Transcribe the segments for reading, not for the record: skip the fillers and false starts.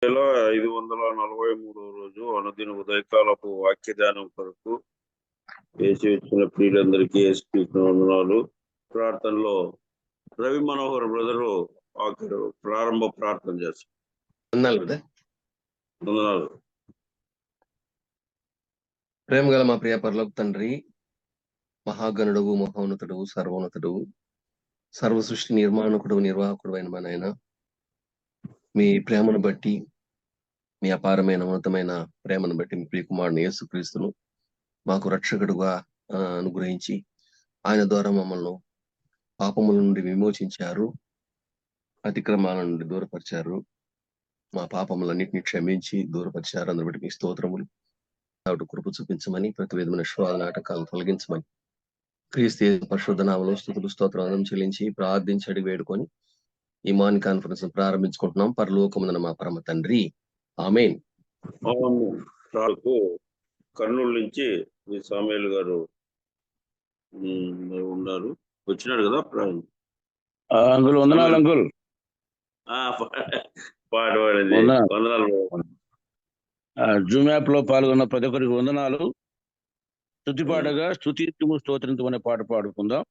543 రోజు అనుదిన ఉదయకాలపు వాక్య ధ్యానం కొరకు వేసి వచ్చిన ప్రియులందరికీ వందనాలు. ప్రార్థనలో రవి మనోహర్ బ్రదరు ప్రారంభ ప్రార్థన చేస్తారు. వందనాలు. ప్రేమ గల మా ప్రియ పరలోక తండ్రి, మహాగణుడవు, మహోన్నతుడు, సర్వోన్నతుడు, సర్వ సృష్టి నిర్మాణకుడు, నిర్వాహకుడు అయిన మా నాయన, మీ ప్రేమను బట్టి, మీ అపారమైన ఉన్నతమైన ప్రేమను బట్టి మీ ప్రియకుమారుని యేసుక్రీస్తును మాకు రక్షకుడుగా అనుగ్రహించి ఆయన ద్వారా మమ్మల్ని పాపముల నుండి విమోచించారు, అతిక్రమాల నుండి దూరపరిచారు, మా పాపములన్నింటినీ క్షమించి దూరపరిచారు. అందుని బట్టి మీ స్తోత్రములు. కృప చూపించమని, ప్రతి విధమైన శ్వాద నాటకాలు తొలగించమని క్రీస్తు పరిశుద్ధ నామములో స్తుతులు స్తోత్రం చెల్లించి ప్రార్థించి అడిగి వేడుకొని ఈ మార్నింగ్ కాన్ఫరెన్స్ ప్రారంభించుకుంటున్నాం. పరలోకమున మా పరమ తండ్రి, ఆమేన్. కర్నూలు నుంచి మీ సామేలు గారు ఉన్నారు, వచ్చినాడు కదా. అంకుల్ వందనాలు. అంకుల్ పాట పాడింది. వందనాలు. జూమ్ యాప్ లో పాల్గొన్న ప్రతి ఒక్కరికి వందనాలు. స్తుతి పాటగా స్తుతింతుము స్తోత్రింతుము అనే పాట పాడుకుందాం.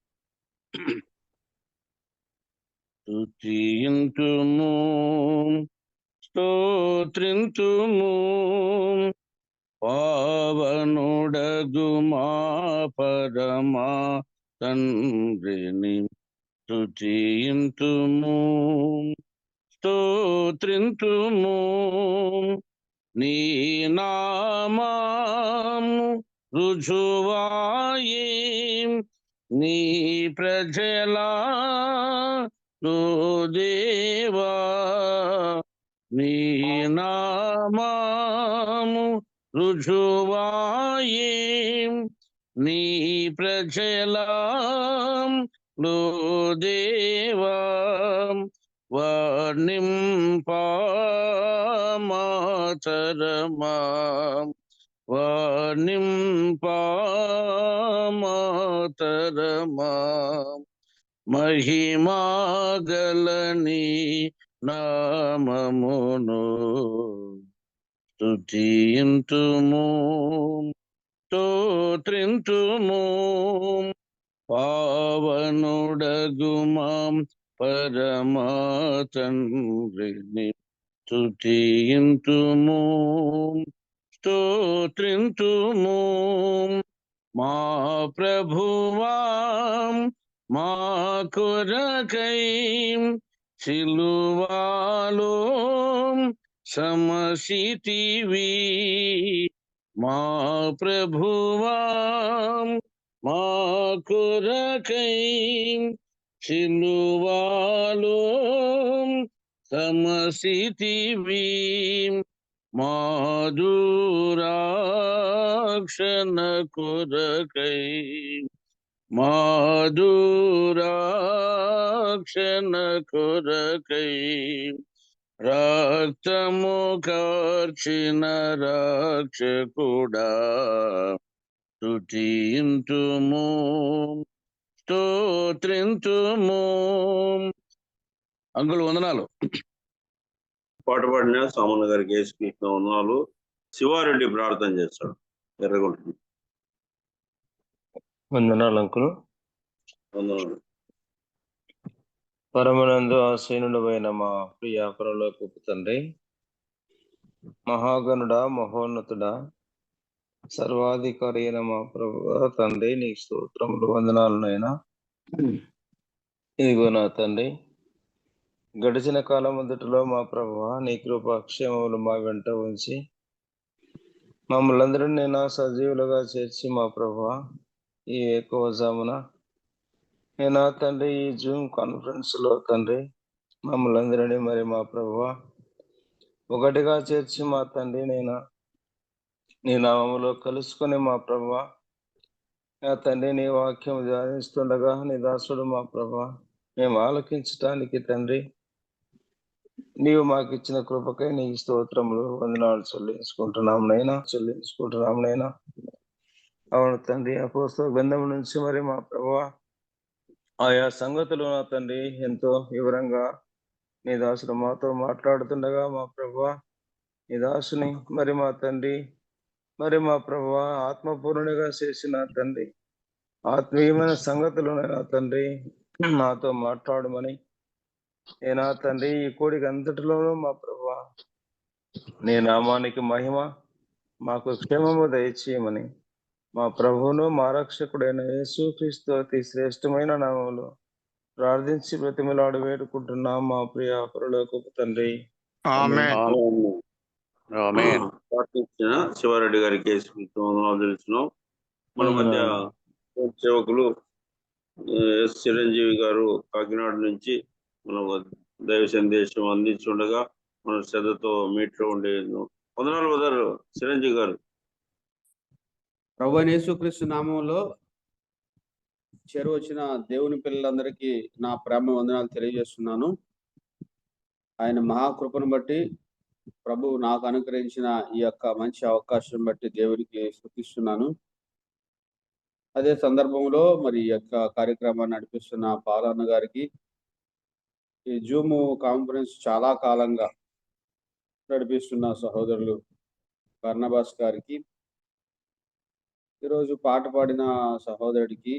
స్తుతింతుము స్తోత్రింతుము పావనుడగు మా పరమా తండ్రిని, స్తుతింతుము స్తోత్రింతుము నీ నామము రుజువాయి నీ ప్రజలా దేవా, నీ నామము రుజువాయి నీ ప్రజలా దేవా, వర్ణింపమాతరమా వర్ణింపమాతరమా మహిమాగలని నామమును స్తుతింతుము స్తోత్రింతుము పావనుడగు మా పరమా తండ్రిని, స్తుతింతుము స్తోత్రింతుము మా ప్రభువా మా కొరకై సిలువలో సమసితివి, మా ప్రభువా మా కొరకై సిలువలో సమసితివి, మాధురాక్షణ కొరకై మాధురాక్షణ కొరకై రక్తము కార్చిన రక్షకుడా, స్తుతింతుము స్తోత్రింతుము. అంకుల్ వందనాలు. పాట పాడిన సామాన్య గారికి యేసుకృష్ణ వందనాలు. శివారెడ్డి ప్రార్థన చేస్తాడు, ఎర్రగొండ. వందనాలు అంకుల్. వందనాలు. పరమనందు ఆసీనుడమైన మా ప్రియ పరలోకపు తండ్రి, మహాగణుడా, మహోన్నతుడా, సర్వాధికారి అయిన మా ప్రభువా తండ్రి, నీకు స్తోత్రములు వందనాలనైనా. ఇదిగో నా తండ్రి, గడిచిన కాలం మొదటిలో మా ప్రభువా నీ కృపాక్షేమములు మా వెంట ఉంచి మమ్మల్ని అందరినీ నా సజీవులుగా చేర్చి మా ప్రభువా ఈ ఏకవజామున నా తండ్రి ఈ జూమ్ కాన్ఫరెన్స్ లో తండ్రి మమ్మల్ని అందరినీ మరి మా ప్రభువా ఒకటిగా చేర్చి మా తండ్రి నీ నామములో కలుసుకొని మా ప్రభువా నా తండ్రి నీ వాక్యం ధ్యానిస్తుండగా నీ దాసుడు మా ప్రభువా మేము ఆలకించటానికి తండ్రి నీవు మాకు ఇచ్చిన కృపకై నీ స్తోత్రములు వందనాలు చెల్లించుకుంటున్నాం నైనా. అవును తండ్రి, అపోస్తల గ్రంథం నుంచి మరి మా ప్రభువా ఆయా సంగతులు నా తండ్రి ఎంతో వివరంగా నీ దాసుడు మాతో మాట్లాడుతుండగా మా ప్రభువా ఈ దాసుని మరి మా తండ్రి మరి మా ప్రభువా ఆత్మపూర్ణునిగా చేసిన తండ్రి ఆత్మీయమైన సంగతులు నా తండ్రి నాతో మాట్లాడమని నా తండ్రి ఈ కోడికి అంతటిలోనూ మా ప్రభువా నీ నామానికి మహిమ మాకు క్షేమము దయచేయమని మా ప్రభువును మా రక్షకుడైన యేసుక్రీస్తు అతి శ్రేష్టమైన నామములో ప్రార్థించి బ్రతిమలాడు వేడుకుంటున్నాం మా ప్రియ పరలోకపు తండ్రి. ఆమేన్. ఆమేన్. ప్రార్థించిన శివారెడ్డి గారికి వందనాలు తెలుస్తున్నాం. మన మధ్య సేవకులు ఎస్ చిరంజీవి గారు కాకినాడ నుంచి మన దైవ సందేశం అందించుండగా మన శ్రద్ధతో మీట్లో ఉండే వందనాలు బ్రదర్ చిరంజీవి గారు. ప్రభువైన యేసుక్రీస్తు నామంలో చేరువచ్చిన దేవుని పిల్లలందరికీ నా ప్రేమ వందనాలు తెలియజేస్తున్నాను. ఆయన మహాకృపను బట్టి ప్రభు నాకు అనుగ్రహించిన ఈ యొక్క మంచి అవకాశం బట్టి దేవునికి స్తుతిస్తున్నాను. అదే సందర్భంలో మరి ఈ యొక్క కార్యక్రమాన్ని నడిపిస్తున్న పాలన్న గారికి, ఈ జూమ్ కాన్ఫరెన్స్ చాలా కాలంగా నడిపిస్తున్న సహోదరులు బర్నబాస్ గారికి, ఈరోజు పాట పాడిన సహోదరుడికి,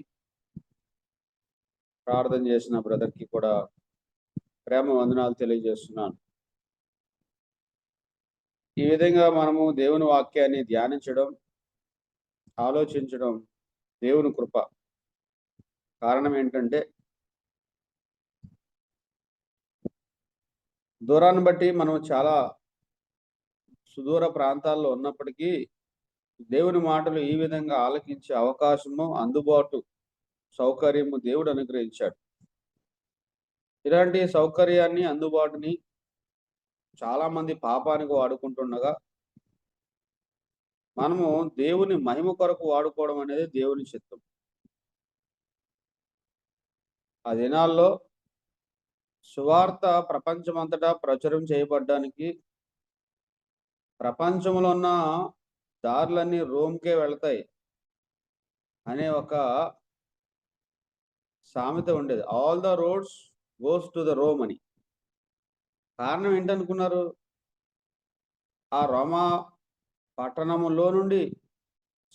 ప్రార్థన చేసిన బ్రదర్కి కూడా ప్రేమ వందనాలు తెలియజేస్తున్నాను. ఈ విధంగా మనము దేవుని వాక్యాన్ని ధ్యానించడం, ఆలోచించడం దేవుని కృప. కారణం ఏంటంటే దూరాన్ని బట్టి మనం చాలా సుదూర ప్రాంతాల్లో ఉన్నప్పటికీ దేవుని మాటలు ఈ విధంగా ఆలకించే అవకాశము, అందుబాటు, సౌకర్యము దేవుడు అనుగ్రహించాడు. ఇలాంటి సౌకర్యాన్ని, అందుబాటుని చాలా మంది పాపానికి వాడుకుంటుండగా మనము దేవుని మహిమ కొరకు వాడుకోవడం అనేది దేవుని చిత్తం. ఆ దినాల్లో సువార్త ప్రపంచమంతటా ప్రచురం చేయబడ్డానికి ప్రపంచంలో ఉన్న దారులన్నీ రోమ్కే వెళతాయి అనే ఒక సామెత ఉండేది. All the roads goes to the Rome అని. కారణం ఏంటనుకున్నారు? ఆ రోమా పట్టణములో నుండి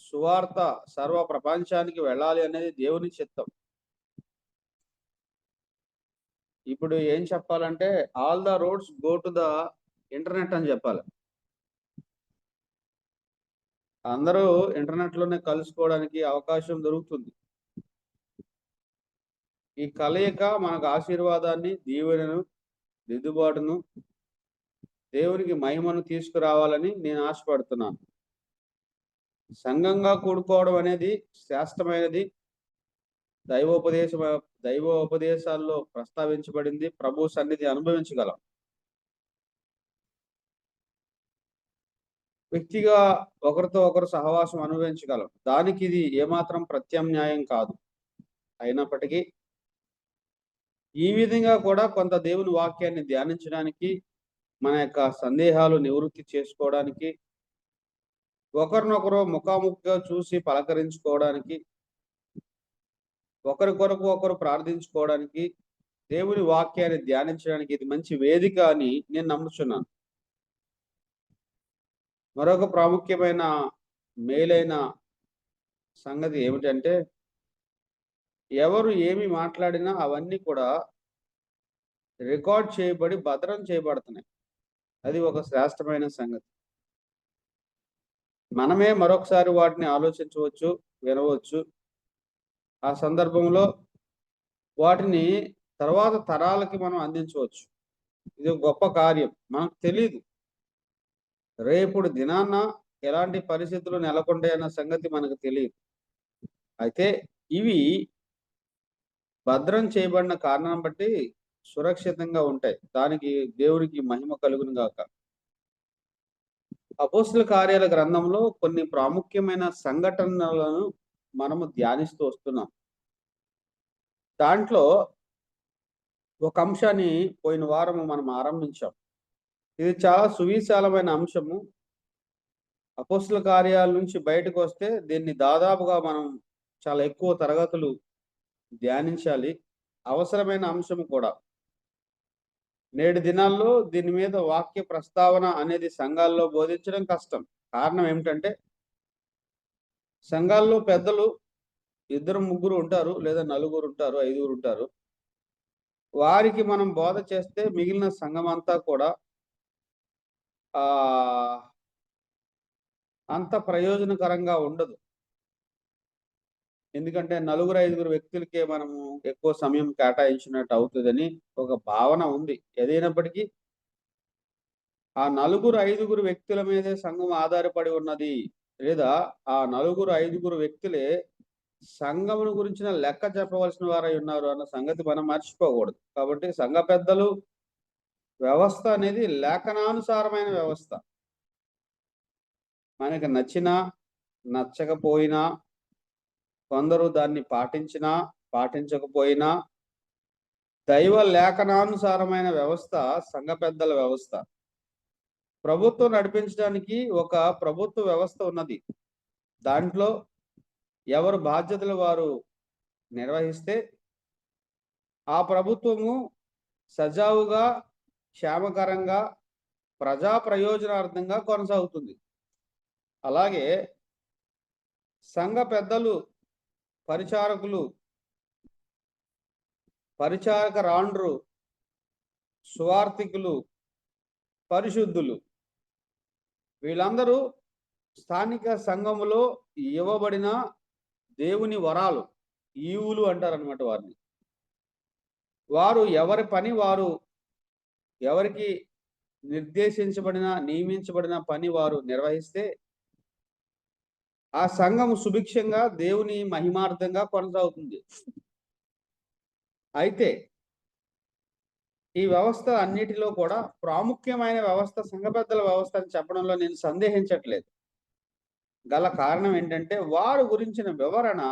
సువార్త సర్వ ప్రపంచానికి వెళ్ళాలి అనేది దేవుని చిత్తం. ఇప్పుడు ఏం చెప్పాలంటే all the roads go to the internet అని చెప్పాలి. అందరూ ఇంటర్నెట్ లోనే కలుసుకోవడానికి అవకాశం దొరుకుతుంది. ఈ కలయిక మనకు ఆశీర్వాదాన్ని, దీవెనను, దిద్దుబాటును, దేవునికి మహిమను తీసుకురావాలని నేను ఆశపడుతున్నాను. సంఘంగా కూడుకోవడం అనేది శ్రేష్టమైనది. దైవోపదేశాల్లో ప్రస్తావించబడింది. ప్రభు సన్నిధి అనుభవించగలం. వ్యక్తిగా ఒకరితో ఒకరు సహవాసం అనుభవించగలం. దానికి ఇది ఏమాత్రం ప్రత్యామ్నాయం కాదు. అయినప్పటికీ ఈ విధంగా కూడా కొంత దేవుని వాక్యాన్ని ధ్యానించడానికి, మన యొక్క సందేహాలు నివృత్తి చేసుకోవడానికి, ఒకరినొకరు ముఖాముఖిగా చూసి పలకరించుకోవడానికి, ఒకరి కొరకు ఒకరు ప్రార్థించుకోవడానికి, దేవుని వాక్యాన్ని ధ్యానించడానికి ఇది మంచి వేదిక అని నేను నమ్ముచున్నాను. మరొక ప్రాముఖ్యమైన మేలైన సంగతి ఏమిటంటే ఎవరు ఏమి మాట్లాడినా అవన్నీ కూడా రికార్డ్ చేయబడి భద్రం చేయబడుతున్నాయి. అది ఒక శ్రేష్టమైన సంగతి. మనమే మరొకసారి వాటిని ఆలోచించవచ్చు, వినవచ్చు. ఆ సందర్భంలో వాటిని తర్వాత తరాలకి మనం అందించవచ్చు. ఇది ఒక గొప్ప కార్యం. మనకు తెలియదు రేపుడు దినాన్న ఎలాంటి పరిస్థితులు నెలకొంటాయన్న సంగతి మనకు తెలియదు. అయితే ఇవి భద్రం చేయబడిన కారణం బట్టి సురక్షితంగా ఉంటాయి. దానికి దేవునికి మహిమ కలుగును గాక. అపోస్తల కార్యాల గ్రంథంలో కొన్ని ప్రాముఖ్యమైన సంఘటనలను మనము ధ్యానిస్తూ వస్తున్నాం. దాంట్లో ఒక అంశాన్ని పోయిన వారము మనం ఆరంభించాం. ఇది చాలా సువిశాలమైన అంశము. అపోస్తల కార్యాల నుంచి బయటకు వస్తే దీన్ని దాదాపుగా మనం చాలా ఎక్కువ తరగతులు ధ్యానించాలి. అవసరమైన అంశము కూడా. నేటి దినాల్లో దీని మీద వాక్య ప్రస్తావన అనేది సంఘాల్లో బోధించడం కష్టం. కారణం ఏమిటంటే సంఘాల్లో పెద్దలు 2-3 ఉంటారు, లేదా 4 ఉంటారు, 5 ఉంటారు. వారికి మనం బోధ చేస్తే మిగిలిన సంఘం అంతా కూడా అంత ప్రయోజనకరంగా ఉండదు. ఎందుకంటే 4-5 వ్యక్తులకే మనము ఎక్కువ సమయం కేటాయించినట్టు అవుతుందని ఒక భావన ఉంది. ఏదైనప్పటికీ ఆ 4-5 వ్యక్తుల మీదే సంఘం ఆధారపడి ఉన్నది, లేదా ఆ 4-5 వ్యక్తులే సంఘమును గురించిన లెక్క చెప్పవలసిన వారై ఉన్నారు అన్న సంగతి మనం మర్చిపోకూడదు. కాబట్టి సంఘ పెద్దలు వ్యవస్థ అనేది లేఖనానుసారమైన వ్యవస్థ. మనకి నచ్చినా నచ్చకపోయినా, కొందరు దాన్ని పాటించినా పాటించకపోయినా, దైవ లేఖనానుసారమైన వ్యవస్థ సంఘ పెద్దల వ్యవస్థ. ప్రభుత్వం నడిపించడానికి ఒక ప్రభుత్వ వ్యవస్థ ఉన్నది. దాంట్లో ఎవరు బాధ్యతలు వారు నిర్వహిస్తే ఆ ప్రభుత్వము సజావుగా, క్షేమకరంగా, ప్రజా ప్రయోజనార్థంగా కొనసాగుతుంది. అలాగే సంఘ పెద్దలు, పరిచారకులు, పరిచారకరాండ్రు, సువార్థికులు, పరిశుద్ధులు వీళ్ళందరూ స్థానిక సంఘములో ఇవ్వబడిన దేవుని వరాలు, ఈవులు అంటారనమాట వారిని. వారు ఎవరి పని వారు, ఎవరికి నియమించబడిన పని వారు నిర్వహిస్తే ఆ సంఘము సుభిక్షంగా దేవుని మహిమార్థంగా కొనసాగుతుంది. అయితే ఈ వ్యవస్థ అన్నిటిలో కూడా ప్రాముఖ్యమైన వ్యవస్థ సంఘ పెద్దల వ్యవస్థ అని చెప్పడంలో నేను సందేహించట్లేదు. గల కారణం ఏంటంటే వారు గురించిన వివరణ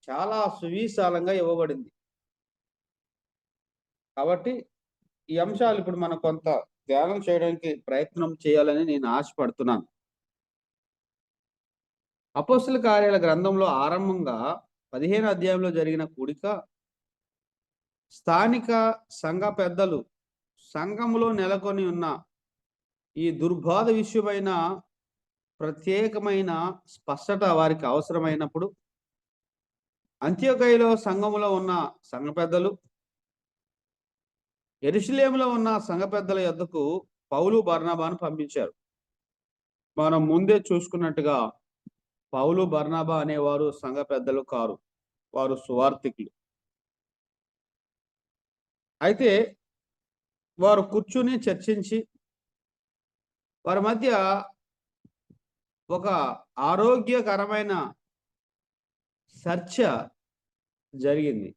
చాలా సువిశాలంగా ఇవ్వబడింది. కాబట్టి ఈ అంశాలు ఇప్పుడు మనం కొంత ధ్యానం చేయడానికి ప్రయత్నం చేయాలని నేను ఆశపడుతున్నాను. అపోస్తల కార్యాల గ్రంథంలో ఆరంభంగా 15వ అధ్యాయంలో జరిగిన కూడిక స్థానిక సంఘ పెద్దలు సంఘములో నెలకొని ఉన్న ఈ దుర్బోధ విషయమైన ప్రత్యేకమైన స్పష్టత వారికి అవసరమైనప్పుడు అంత్యోకయలో సంఘములో ఉన్న సంఘ పెద్దలు యెరూషలేములో ఉన్న సంఘ పెద్దల యొద్దకు పౌలు, బర్నబాను పంపించారు. మనం ముందే చూసుకున్నట్టుగా పౌలు, బర్నబా అనేవారు సంఘ పెద్దలు కారు, వారు సువార్థికులు. అయితే వారు కూర్చుని చర్చించి వారి మధ్య ఒక ఆరోగ్యకరమైన చర్చ జరిగింది.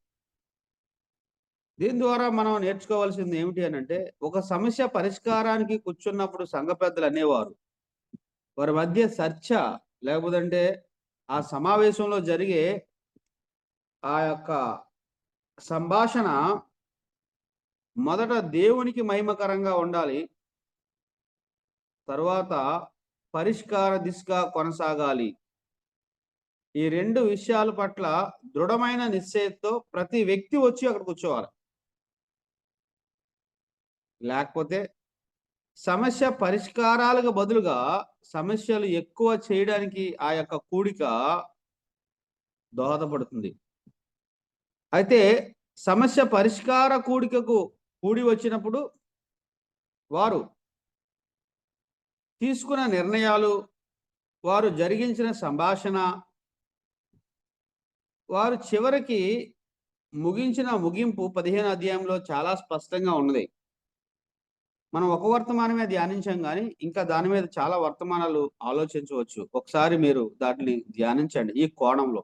దీని ద్వారా మనం నేర్చుకోవాల్సింది ఏమిటి అని అంటే, ఒక సమస్య పరిష్కారానికి కూర్చున్నప్పుడు సంఘ పెద్దలు అనేవారు వారి మధ్య చర్చ, లేకపోతే ఆ సమావేశంలో జరిగే ఆ యొక్క సంభాషణ మొదట దేవునికి మహిమకరంగా ఉండాలి, తర్వాత పరిష్కార దిశగా కొనసాగాలి. ఈ 2 విషయాల పట్ల దృఢమైన నిశ్చయంతో ప్రతి వ్యక్తి వచ్చి అక్కడ కూర్చోవాలి. లేకపోతే సమస్య పరిష్కారాలకు బదులుగా సమస్యలు ఎక్కువ చేయడానికి ఆ యొక్క కూడిక దోహదపడుతుంది. అయితే సమస్య పరిష్కార కూడికకు కూడి వచ్చినప్పుడు వారు తీసుకున్న నిర్ణయాలు, వారు జరిగించిన సంభాషణ, వారు చివరికి ముగించిన ముగింపు 15వ అధ్యాయంలో చాలా స్పష్టంగా ఉన్నది. మనం ఒక వర్తమానమే ధ్యానించాం కానీ ఇంకా దాని మీద చాలా వర్తమానాలు ఆలోచించవచ్చు. ఒకసారి మీరు దాటిని ధ్యానించండి ఈ కోణంలో.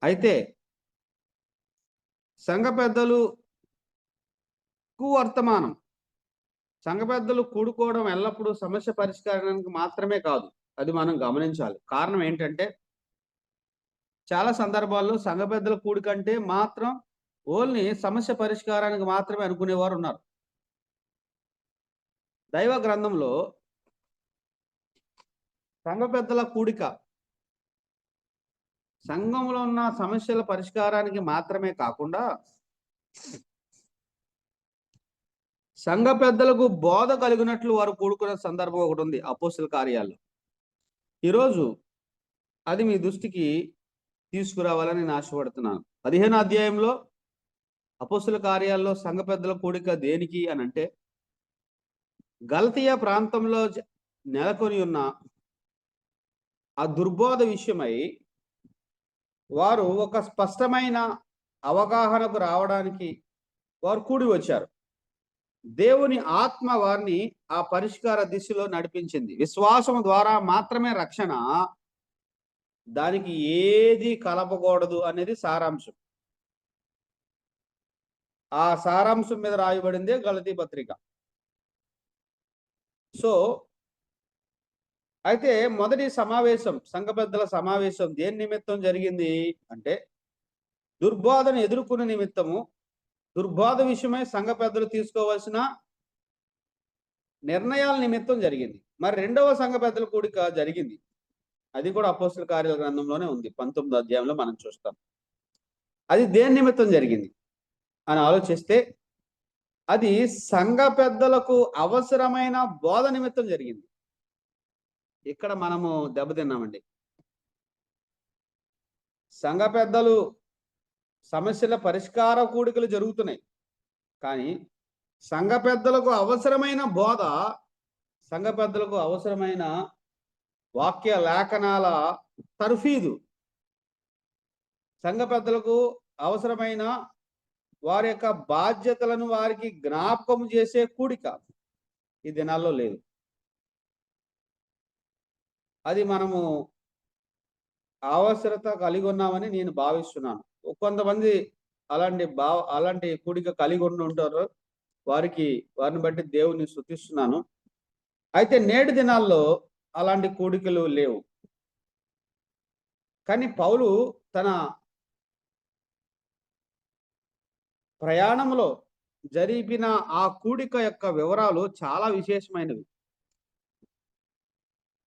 అయితే సంఘ పెద్దలు వర్తమానం, సంఘ పెద్దలు కూడుకోవడం ఎల్లప్పుడూ సమస్య పరిష్కారానికి మాత్రమే కాదు, అది మనం గమనించాలి. కారణం ఏంటంటే చాలా సందర్భాల్లో సంఘ పెద్దల కూడికంటే మాత్రం ఓన్లీ సమస్య పరిష్కారానికి మాత్రమే అనుకునేవారు ఉన్నారు. దైవ గ్రంథంలో సంఘ పెద్దల కూడిక సంఘంలో ఉన్న సమస్యల పరిష్కారానికి మాత్రమే కాకుండా సంఘ పెద్దలకు బోధ కలిగినట్లు వారు కూడుకున్న సందర్భం ఒకటి ఉంది అపోస్తల కార్యాల్లో. ఈరోజు అది మీ దృష్టికి తీసుకురావాలని నేను ఆశపడుతున్నాను. 15వ అధ్యాయంలో అపోస్తల కార్యాల్లో సంఘ పెద్దల కూడిక దేనికి అని అంటే, గలతీయ ప్రాంతంలో నెలకొని ఉన్న ఆ దుర్బోధ విషయమై వారు ఒక స్పష్టమైన అవగాహనకు రావడానికి వారు కూడి వచ్చారు. దేవుని ఆత్మ వారిని ఆ పరిష్కార దిశలో నడిపించింది. విశ్వాసం ద్వారా మాత్రమే రక్షణ, దానికి ఏది కలపకూడదు అనేది సారాంశం. ఆ సారాంశం మీద రాయబడిందే గలతీ పత్రిక. సో అయితే మొదటి సమావేశం, సంఘ పెద్దల సమావేశం దేని నిమిత్తం జరిగింది అంటే, దుర్బోధను ఎదుర్కొనే నిమిత్తము, దుర్బోధ విషయమై సంఘ పెద్దలు తీసుకోవాల్సిన నిర్ణయాల నిమిత్తం జరిగింది. మరి రెండవ సంఘ పెద్దల కూడిక జరిగింది. అది కూడా అపోస్తల కార్యాల గ్రంథంలోనే ఉంది. 19వ అధ్యాయంలో మనం చూస్తాం. అది దేని నిమిత్తం జరిగింది అని ఆలోచిస్తే, అది సంఘ పెద్దలకు అవసరమైన బోధ నిమిత్తం జరిగింది. ఇక్కడ మనము దెబ్బతిన్నామండి. సంఘ పెద్దలు సమస్యల పరిష్కార కూడికలు జరుగుతున్నాయి, కానీ సంఘ పెద్దలకు అవసరమైన బోధ, సంఘ పెద్దలకు అవసరమైన వాక్య లేఖనాల తర్ఫీదు, సంఘ పెద్దలకు అవసరమైన వారి యొక్క బాధ్యతలను వారికి జ్ఞాపకం చేసే కూడిక ఈ దినాల్లో లేదు. అది మనము అవసరత కలిగి ఉన్నామని నేను భావిస్తున్నాను. కొంతమంది అలాంటి కూడిక కలిగి ఉంటారు. వారిని బట్టి దేవుని స్తుతిస్తున్నాను. అయితే నేటి దినాల్లో అలాంటి కూడికలు లేవు. కానీ పౌలు తన ప్రయాణంలో జరిపిన ఆ కూడిక యొక్క వివరాలు చాలా విశేషమైనవి.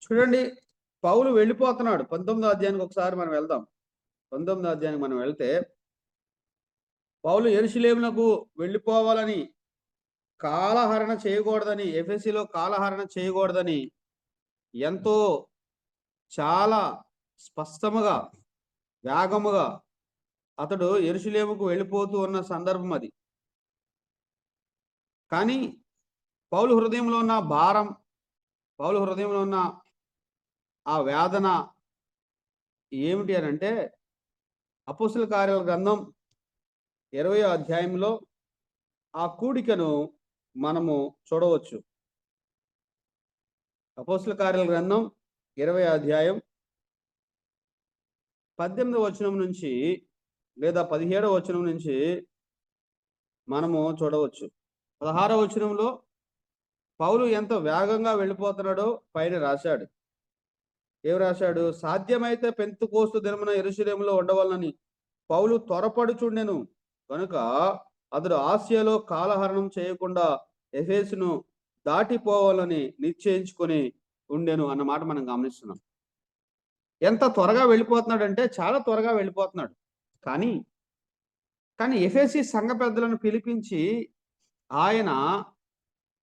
చూడండి, పౌలు వెళ్ళిపోతున్నాడు. 19వ అధ్యాయానికి ఒకసారి మనం వెళ్దాం. 19వ అధ్యాయానికి మనం వెళ్తే, పౌలు యెరూషలేమునకు వెళ్ళిపోవాలని, కాలహరణ చేయకూడదని, ఎఫెసీలో కాలహరణ చేయకూడదని ఎంతో చాలా స్పష్టముగా, వేగముగా అతడు యెరూషలేముకు వెళ్ళిపోతూ ఉన్న సందర్భం అది. కానీ పౌలు హృదయంలో ఉన్న భారం, పౌలు హృదయంలో ఉన్న ఆ వేదన ఏమిటి అని అంటే, అపోస్తల కార్యాల గ్రంథం 20వ అధ్యాయంలో ఆ కూడికను మనము చూడవచ్చు. అపోస్తల కార్యాల గ్రంథం 20వ అధ్యాయం 18వ వచనం నుంచి లేదా 17వ వచనం నుంచి మనము చూడవచ్చు. 16వ వచనంలో పౌలు ఎంత వేగంగా వెళ్ళిపోతున్నాడో పైన రాశాడు. ఏం రాశాడు? సాధ్యమైతే పెంతెకోస్తు దినమున యెరూషలేములో ఉండవాలని పౌలు త్వరపడుచుండెను కనుక అతడు ఆసియాలో కాలహరణం చేయకుండా ఎఫెసును దాటిపోవాలని నిశ్చయించుకొని ఉండెను అన్నమాట మనం గమనిస్తున్నాం. ఎంత త్వరగా వెళ్ళిపోతున్నాడంటే చాలా త్వరగా వెళ్ళిపోతున్నాడు. కానీ ఎఫెసీ సంఘ పెద్దలను పిలిపించి ఆయన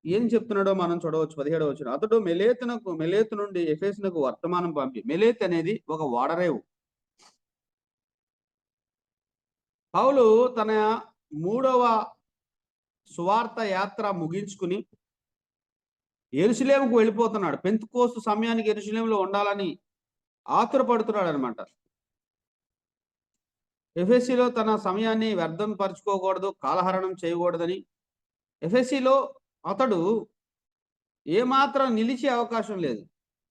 ఏం చెప్తున్నాడో మనం చూడవచ్చు. 17వ వచనం, అతడు మెలేతు నుండి ఎఫెసునకు వర్తమానం పంపి. మెలేత్ అనేది ఒక ఓడరేవు. పౌలు తన 3వ సువార్త యాత్ర ముగించుకుని యెరూషలేముకు వెళ్ళిపోతున్నాడు. పెంతెకోస్తు సమయానికి యెరూషలేములో ఉండాలని ఆతురపడుతున్నాడు అనమాట. ఎఫెసీలో తన సమయాన్ని వ్యర్థం పరుచుకోకూడదు, కాలహరణం చేయకూడదని. ఎఫెసీలో అతడు ఏమాత్రం నిలిచే అవకాశం లేదు.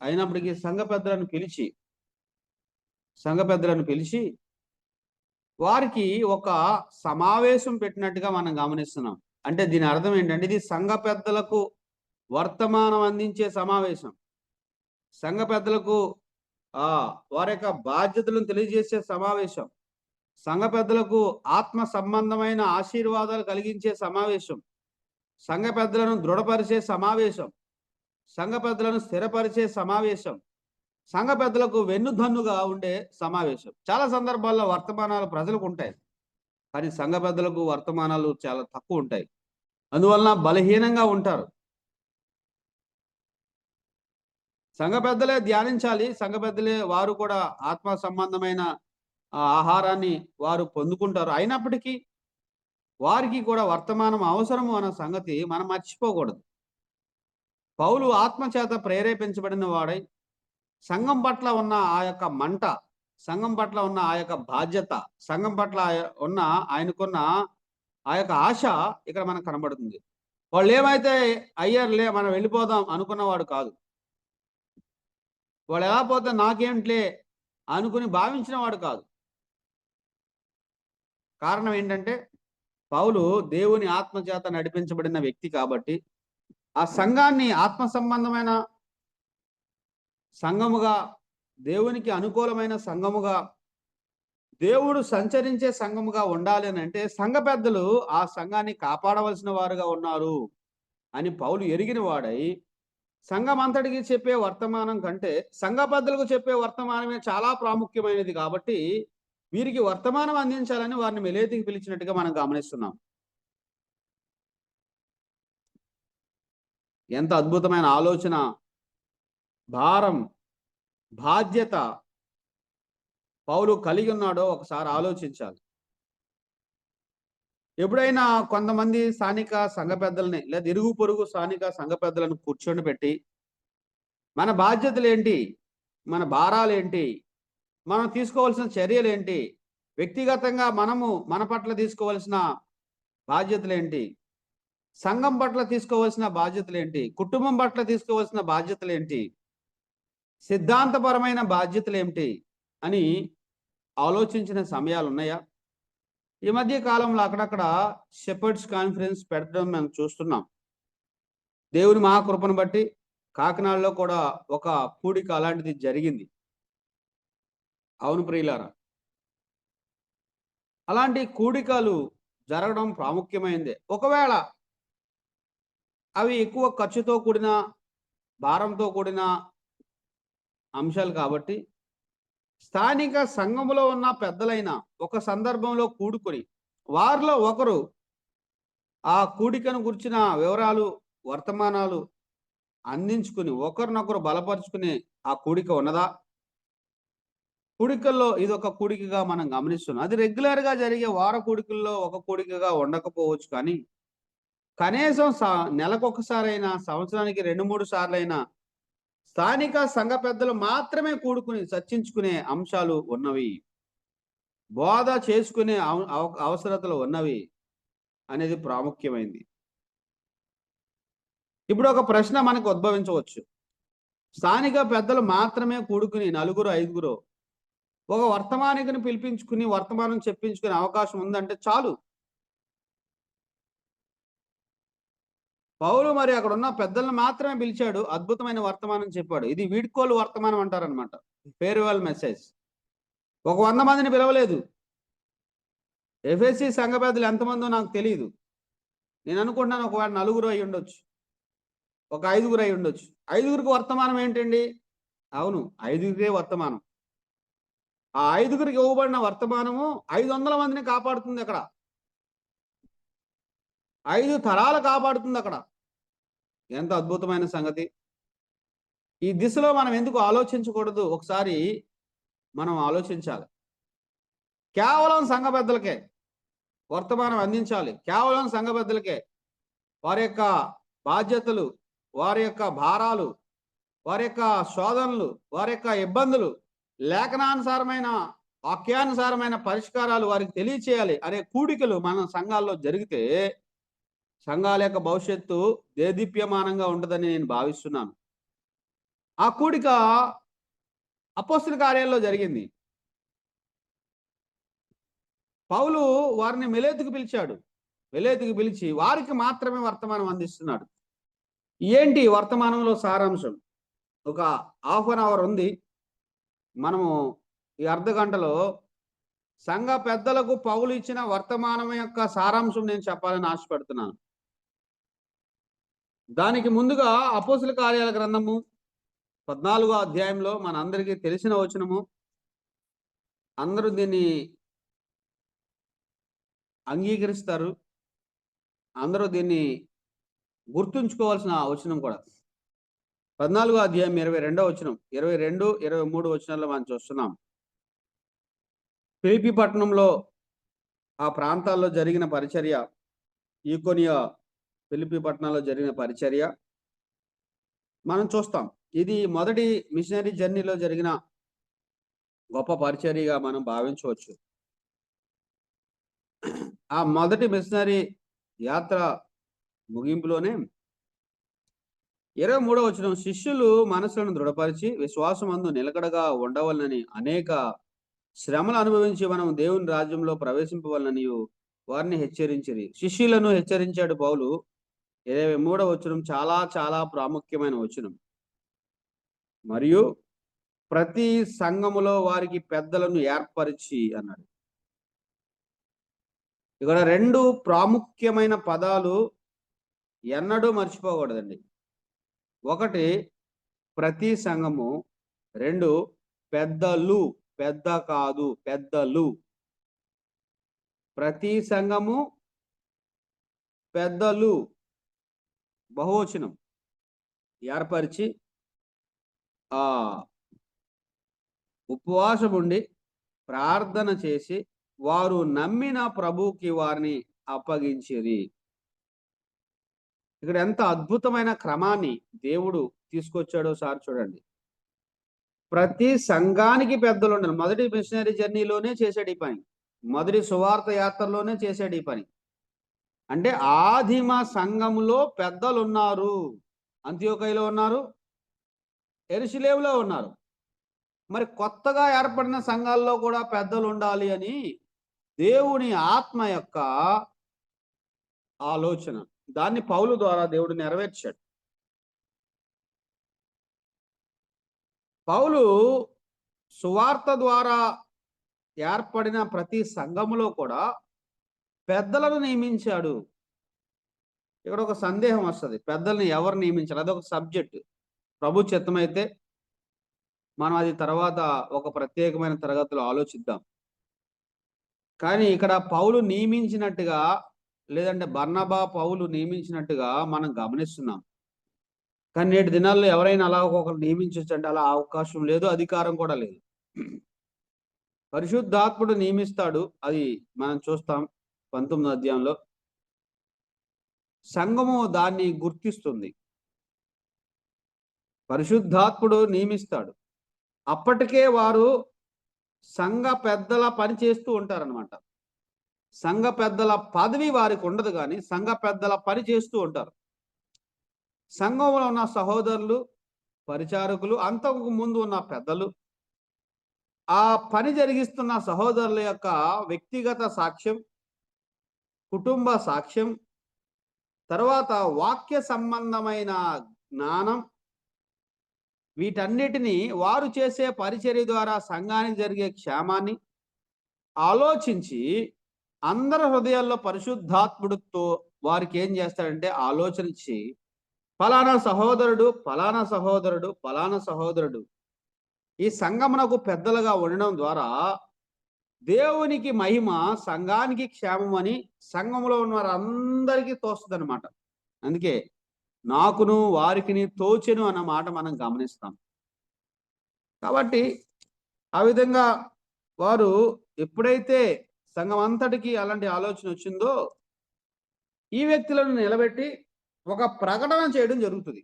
అయినప్పటికీ సంఘ పెద్దలను పిలిచి వారికి ఒక సమావేశం పెట్టినట్టుగా మనం గమనిస్తున్నాం. అంటే దీని అర్థం ఏంటంటే, ఇది సంఘ పెద్దలకు వర్తమానం అందించే సమావేశం, సంఘ పెద్దలకు వారి యొక్క బాధ్యతలను తెలియజేసే సమావేశం, సంఘ పెద్దలకు ఆత్మ సంబంధమైన ఆశీర్వాదాలు కలిగించే సమావేశం, సంఘ పెద్దలను దృఢపరిచే సమావేశం, సంఘ పెద్దలను స్థిరపరిచే సమావేశం, సంఘ పెద్దలకు వెన్నుదన్నుగా ఉండే సమావేశం. చాలా సందర్భాల్లో వర్తమానాలు ప్రజలకు ఉంటాయి, కానీ సంఘ పెద్దలకు వర్తమానాలు చాలా తక్కువ ఉంటాయి. అందువలన బలహీనంగా ఉంటారు. సంఘ పెద్దలే ధ్యానించాలి. సంఘ పెద్దలే వారు కూడా ఆత్మ సంబంధమైన ఆహారాన్ని వారు పొందుకుంటారు. అయినప్పటికీ వారికి కూడా వర్తమానం అవసరము అన్న సంగతి మనం మర్చిపోకూడదు. పౌలు ఆత్మ చేత ప్రేరేపించబడిన వాడై సంఘం పట్ల ఉన్న ఆ యొక్క మంట, సంఘం పట్ల ఉన్న ఆ యొక్క బాధ్యత, సంఘం పట్ల ఉన్న ఆయనకున్న ఆ యొక్క ఆశ ఇక్కడ మనకు కనబడుతుంది. వాళ్ళు ఏమైతే అయ్యారులే మనం వెళ్ళిపోదాం అనుకున్నవాడు కాదు. వాళ్ళు ఎలా పోతే నాకేంట్లే అనుకుని భావించిన వాడు కాదు. కారణం ఏంటంటే పౌలు దేవుని ఆత్మ చేత నడిపించబడిన వ్యక్తి కాబట్టి ఆ సంఘాన్ని ఆత్మ సంబంధమైన సంఘముగా, దేవునికి అనుకూలమైన సంఘముగా, దేవుడు సంచరించే సంఘముగా ఉండాలి అని అంటే సంఘ పెద్దలు ఆ సంఘాన్ని కాపాడవలసిన వారుగా ఉన్నారు అని పౌలు ఎరిగిన వాడై సంఘం అంతటికి చెప్పే వర్తమానం కంటే సంఘ పెద్దలకు చెప్పే వర్తమానమే చాలా ప్రాముఖ్యమైనది కాబట్టి వీరికి వర్తమానం అందించాలని వారిని మిలేతుకి పిలిచినట్టుగా మనం గమనిస్తున్నాం. ఎంత అద్భుతమైన ఆలోచన, భారం, బాధ్యత పౌలు కలిగి ఉన్నాడో ఒకసారి ఆలోచించాలి. ఎప్పుడైనా కొంతమంది స్థానిక సంఘ పెద్దల్ని లేదా ఇరుగు పొరుగు స్థానిక సంఘ పెద్దలను కూర్చొని పెట్టి మన బాధ్యతలు ఏంటి, మన భారాలు ఏంటి, మనం తీసుకోవాల్సిన చర్యలు ఏంటి, వ్యక్తిగతంగా మనము మన పట్ల తీసుకోవాల్సిన బాధ్యతలు ఏంటి, సంఘం పట్ల తీసుకోవాల్సిన బాధ్యతలు ఏంటి, కుటుంబం పట్ల తీసుకోవాల్సిన బాధ్యతలు ఏంటి, సిద్ధాంతపరమైన బాధ్యతలు ఏమిటి అని ఆలోచించిన సమయాలు ఉన్నాయా? ఈ మధ్య కాలంలో అక్కడక్కడ షెపర్డ్స్ కాన్ఫరెన్స్ పెట్టడం మనం చూస్తున్నాం. దేవుని మహాకృపను బట్టి కాకినాడలో కూడా ఒక కూడిక అలాంటిది జరిగింది. అవును ప్రియులారా, అలాంటి కూడికలు జరగడం ప్రాముఖ్యమైందే. ఒకవేళ అవి ఎక్కువ ఖర్చుతో కూడిన, భారంతో కూడిన అంశాలు కాబట్టి స్థానిక సంఘములో ఉన్న పెద్దలైన ఒక సందర్భంలో కూడుకొని వారిలో ఒకరు ఆ కూడికను గురించిన వివరాలు, వర్తమానాలు అందించుకుని ఒకరినొకరు బలపరుచుకునే ఆ కూడిక ఉన్నదా? కూడికల్లో ఇది ఒక కూడికగా మనం గమనిస్తున్నాం. అది రెగ్యులర్గా జరిగే వార కూడికల్లో ఒక కూడికగా ఉండకపోవచ్చు, కానీ కనీసం నెలకొకసారైనా, సంవత్సరానికి 2-3 సార్లైనా స్థానిక సంఘ పెద్దలు మాత్రమే కూడుకుని చర్చించుకునే అంశాలు ఉన్నవి, బోధ చేసుకునే అవసరతలు ఉన్నవి అనేది ప్రాముఖ్యమైంది. ఇప్పుడు ఒక ప్రశ్న మనకు ఉద్భవించవచ్చు. స్థానిక పెద్దలు మాత్రమే కూడుకుని 4-5 ఒక వర్తమానికుని పిలిపించుకుని వర్తమానం చెప్పించుకునే అవకాశం ఉందంటే చాలు. పౌలు మరి అక్కడ ఉన్న పెద్దలను మాత్రమే పిలిచాడు, అద్భుతమైన వర్తమానం చెప్పాడు. ఇది వీడ్కోలు వర్తమానం అంటారనమాట, ఫేర్వెల్ మెసేజ్. ఒక 100 మందిని పిలవలేదు. ఎఫెసీ సంఘ పెద్దలు ఎంతమందో నాకు తెలియదు. నేను అనుకుంటున్నాను ఒకవేళ 4 అయి ఉండొచ్చు, ఒక 5 అయి ఉండొచ్చు. 5కి వర్తమానం ఏంటండి? అవును, 5కే వర్తమానం. ఆ 5కి ఇవ్వబడిన వర్తమానము 500 మందిని కాపాడుతుంది. అక్కడ 5 తరాలు కాపాడుతుంది. అక్కడ ఎంత అద్భుతమైన సంగతి! ఈ దిశలో మనం ఎందుకు ఆలోచించకూడదు? ఒకసారి మనం ఆలోచించాలి. కేవలం సంఘ పెద్దలకే వర్తమానం అందించాలి, కేవలం సంఘ పెద్దలకే వారి యొక్క బాధ్యతలు, వారి యొక్క భారాలు, వారి యొక్క శోధనలు, వారి యొక్క ఇబ్బందులు, లేఖనానుసారమైన వాక్యానుసారమైన పరిష్కారాలు వారికి తెలియచేయాలి అనే కూడికలు మన సంఘాల్లో జరిగితే సంఘాల యొక్క భవిష్యత్తు దేదీప్యమానంగా ఉంటుందని నేను భావిస్తున్నాను. ఆ కూడిక అపోస్తల కార్యాల్లో జరిగింది. పౌలు వారిని మిలేతుకు పిలిచాడు. మిలేతుకు పిలిచి వారికి మాత్రమే వర్తమానం అందిస్తున్నాడు. ఏంటి వర్తమానంలో సారాంశం? ఒక హాఫ్ అన్ అవర్ ఉంది. మనము ఈ అర్ధ గంటలో సంఘ పెద్దలకు పౌలు ఇచ్చిన వర్తమానం యొక్క సారాంశం నేను చెప్పాలని ఆశపడుతున్నాను. దానికి ముందుగా అపోస్తల కార్యాల గ్రంథము 14వ అధ్యాయంలో మన అందరికీ తెలిసిన వచనము, అందరూ దీన్ని అంగీకరిస్తారు. అందరూ దీన్ని గుర్తుంచుకోవాల్సిన వచనం కూడా. 14వ అధ్యాయం 22వ వచనం, 22, 23 వచనాల్లో మనం చూస్తున్నాం. ఫిలిప్పి పట్టణంలో ఆ ప్రాంతాల్లో జరిగిన పరిచర్య, ఈకొనియా ఫిలిప్పి పట్టణంలో జరిగిన పరిచర్య మనం చూస్తాం. ఇది మొదటి మిషనరీ జర్నీలో జరిగిన గొప్ప పరిచర్యగా మనం భావించవచ్చు. ఆ మొదటి మిషనరీ యాత్ర ముగింపులోనే 23వ వచనం, శిష్యులు మనసులను దృఢపరిచి విశ్వాసమందు నిలకడగా ఉండవలనని అనేక శ్రమలు అనుభవించి మనం దేవుని రాజ్యంలో ప్రవేశింపవలనని వారిని హెచ్చరించిరి. శిష్యులను హెచ్చరించాడు పౌలు. 23వ వచనం చాలా చాలా ప్రాముఖ్యమైన వచనం. మరియు ప్రతి సంఘములో వారికి పెద్దలను ఏర్పరిచి అన్నాడు. ఇక్కడ 2 ప్రాముఖ్యమైన పదాలు ఎన్నడూ మర్చిపోకూడదండి. 1 ప్రతి సంఘము, 2 పెద్దలు, పెద్ద కాదు పెద్దలు. ప్రతి సంఘము, పెద్దలు బహువచనం ఏర్పరిచి ఉపవాసం ఉండి ప్రార్థన చేసి వారు నమ్మిన ప్రభువుకి వారిని అప్పగించిరి. ఇక్కడ ఎంత అద్భుతమైన క్రమాన్ని దేవుడు తీసుకొచ్చాడో సార్ చూడండి. ప్రతి సంఘానికి పెద్దలు ఉండరు. మొదటి మిషనరీ జర్నీలోనే చేశాడు ఈ పని, మొదటి సువార్త యాత్రలోనే చేశాడు ఈ పని. అంటే ఆదిమ సంఘంలో పెద్దలు ఉన్నారు. అంత్యోకయలో ఉన్నారు, యెరూషలేములో ఉన్నారు. మరి కొత్తగా ఏర్పడిన సంఘాల్లో కూడా పెద్దలు ఉండాలి అని దేవుని ఆత్మ యొక్క ఆలోచన. దాన్ని పౌలు ద్వారా దేవుడు నెరవేర్చాడు. పౌలు సువార్త ద్వారా ఏర్పడిన ప్రతి సంఘములో కూడా పెద్దలను నియమించాడు. ఇక్కడ ఒక సందేహం వస్తుంది, పెద్దల్ని ఎవరు నియమించాలి? అదొక సబ్జెక్ట్. ప్రభు చిత్తమైతే మనం అది తర్వాత ఒక ప్రత్యేకమైన తరగతిలో ఆలోచిద్దాం. కానీ ఇక్కడ పౌలు నియమించినట్టుగా, లేదంటే బర్నబా పౌలు నియమించినట్టుగా మనం గమనిస్తున్నాం. కానీ నేటి దినాల్లో ఎవరైనా అలా ఒకరు నియమించవచ్చు అంటే అలా అవకాశం లేదు, అధికారం కూడా లేదు. పరిశుద్ధాత్ముడు నియమిస్తాడు. అది మనం చూస్తాం 19వ అధ్యాయంలో. సంఘము దాన్ని గుర్తిస్తుంది. పరిశుద్ధాత్ముడు నియమిస్తాడు. అప్పటికే వారు సంఘ పెద్దల పని చేస్తూ ఉంటారనమాట. సంఘ పెద్దల పదవి వారికి ఉండదు, కానీ సంఘ పెద్దల పని చేస్తూ ఉంటారు. సంఘంలో ఉన్న సహోదరులు, పరిచారకులు, అంతకు ముందు ఉన్న పెద్దలు, ఆ పని జరిగిస్తున్న సహోదరుల యొక్క వ్యక్తిగత సాక్ష్యం, కుటుంబ సాక్ష్యం, తర్వాత వాక్య సంబంధమైన జ్ఞానం, వీటన్నిటినీ వారు చేసే పరిచర్య ద్వారా సంఘానికి జరిగే క్షేమాన్ని ఆలోచించి అందరి హృదయాల్లో పరిశుద్ధాత్ముడితో వారికి ఏం చేస్తాడంటే ఆలోచించి ఫలానా సహోదరుడు, ఫలానా సహోదరుడు, ఫలానా సహోదరుడు ఈ సంఘమునకు పెద్దలుగా ఉండడం ద్వారా దేవునికి మహిమ, సంఘానికి క్షేమం అని సంఘములో ఉన్న వారందరికీ తోస్తుంది అనమాట. అందుకే నాకును వారికిని తోచెను అన్న మాట మనం గమనిస్తాం. కాబట్టి ఆ విధంగా వారు ఎప్పుడైతే సంఘం అంతటికి అలాంటి ఆలోచన వచ్చిందో ఈ వ్యక్తులను నిలబెట్టి ఒక ప్రకటన చేయడం జరుగుతుంది.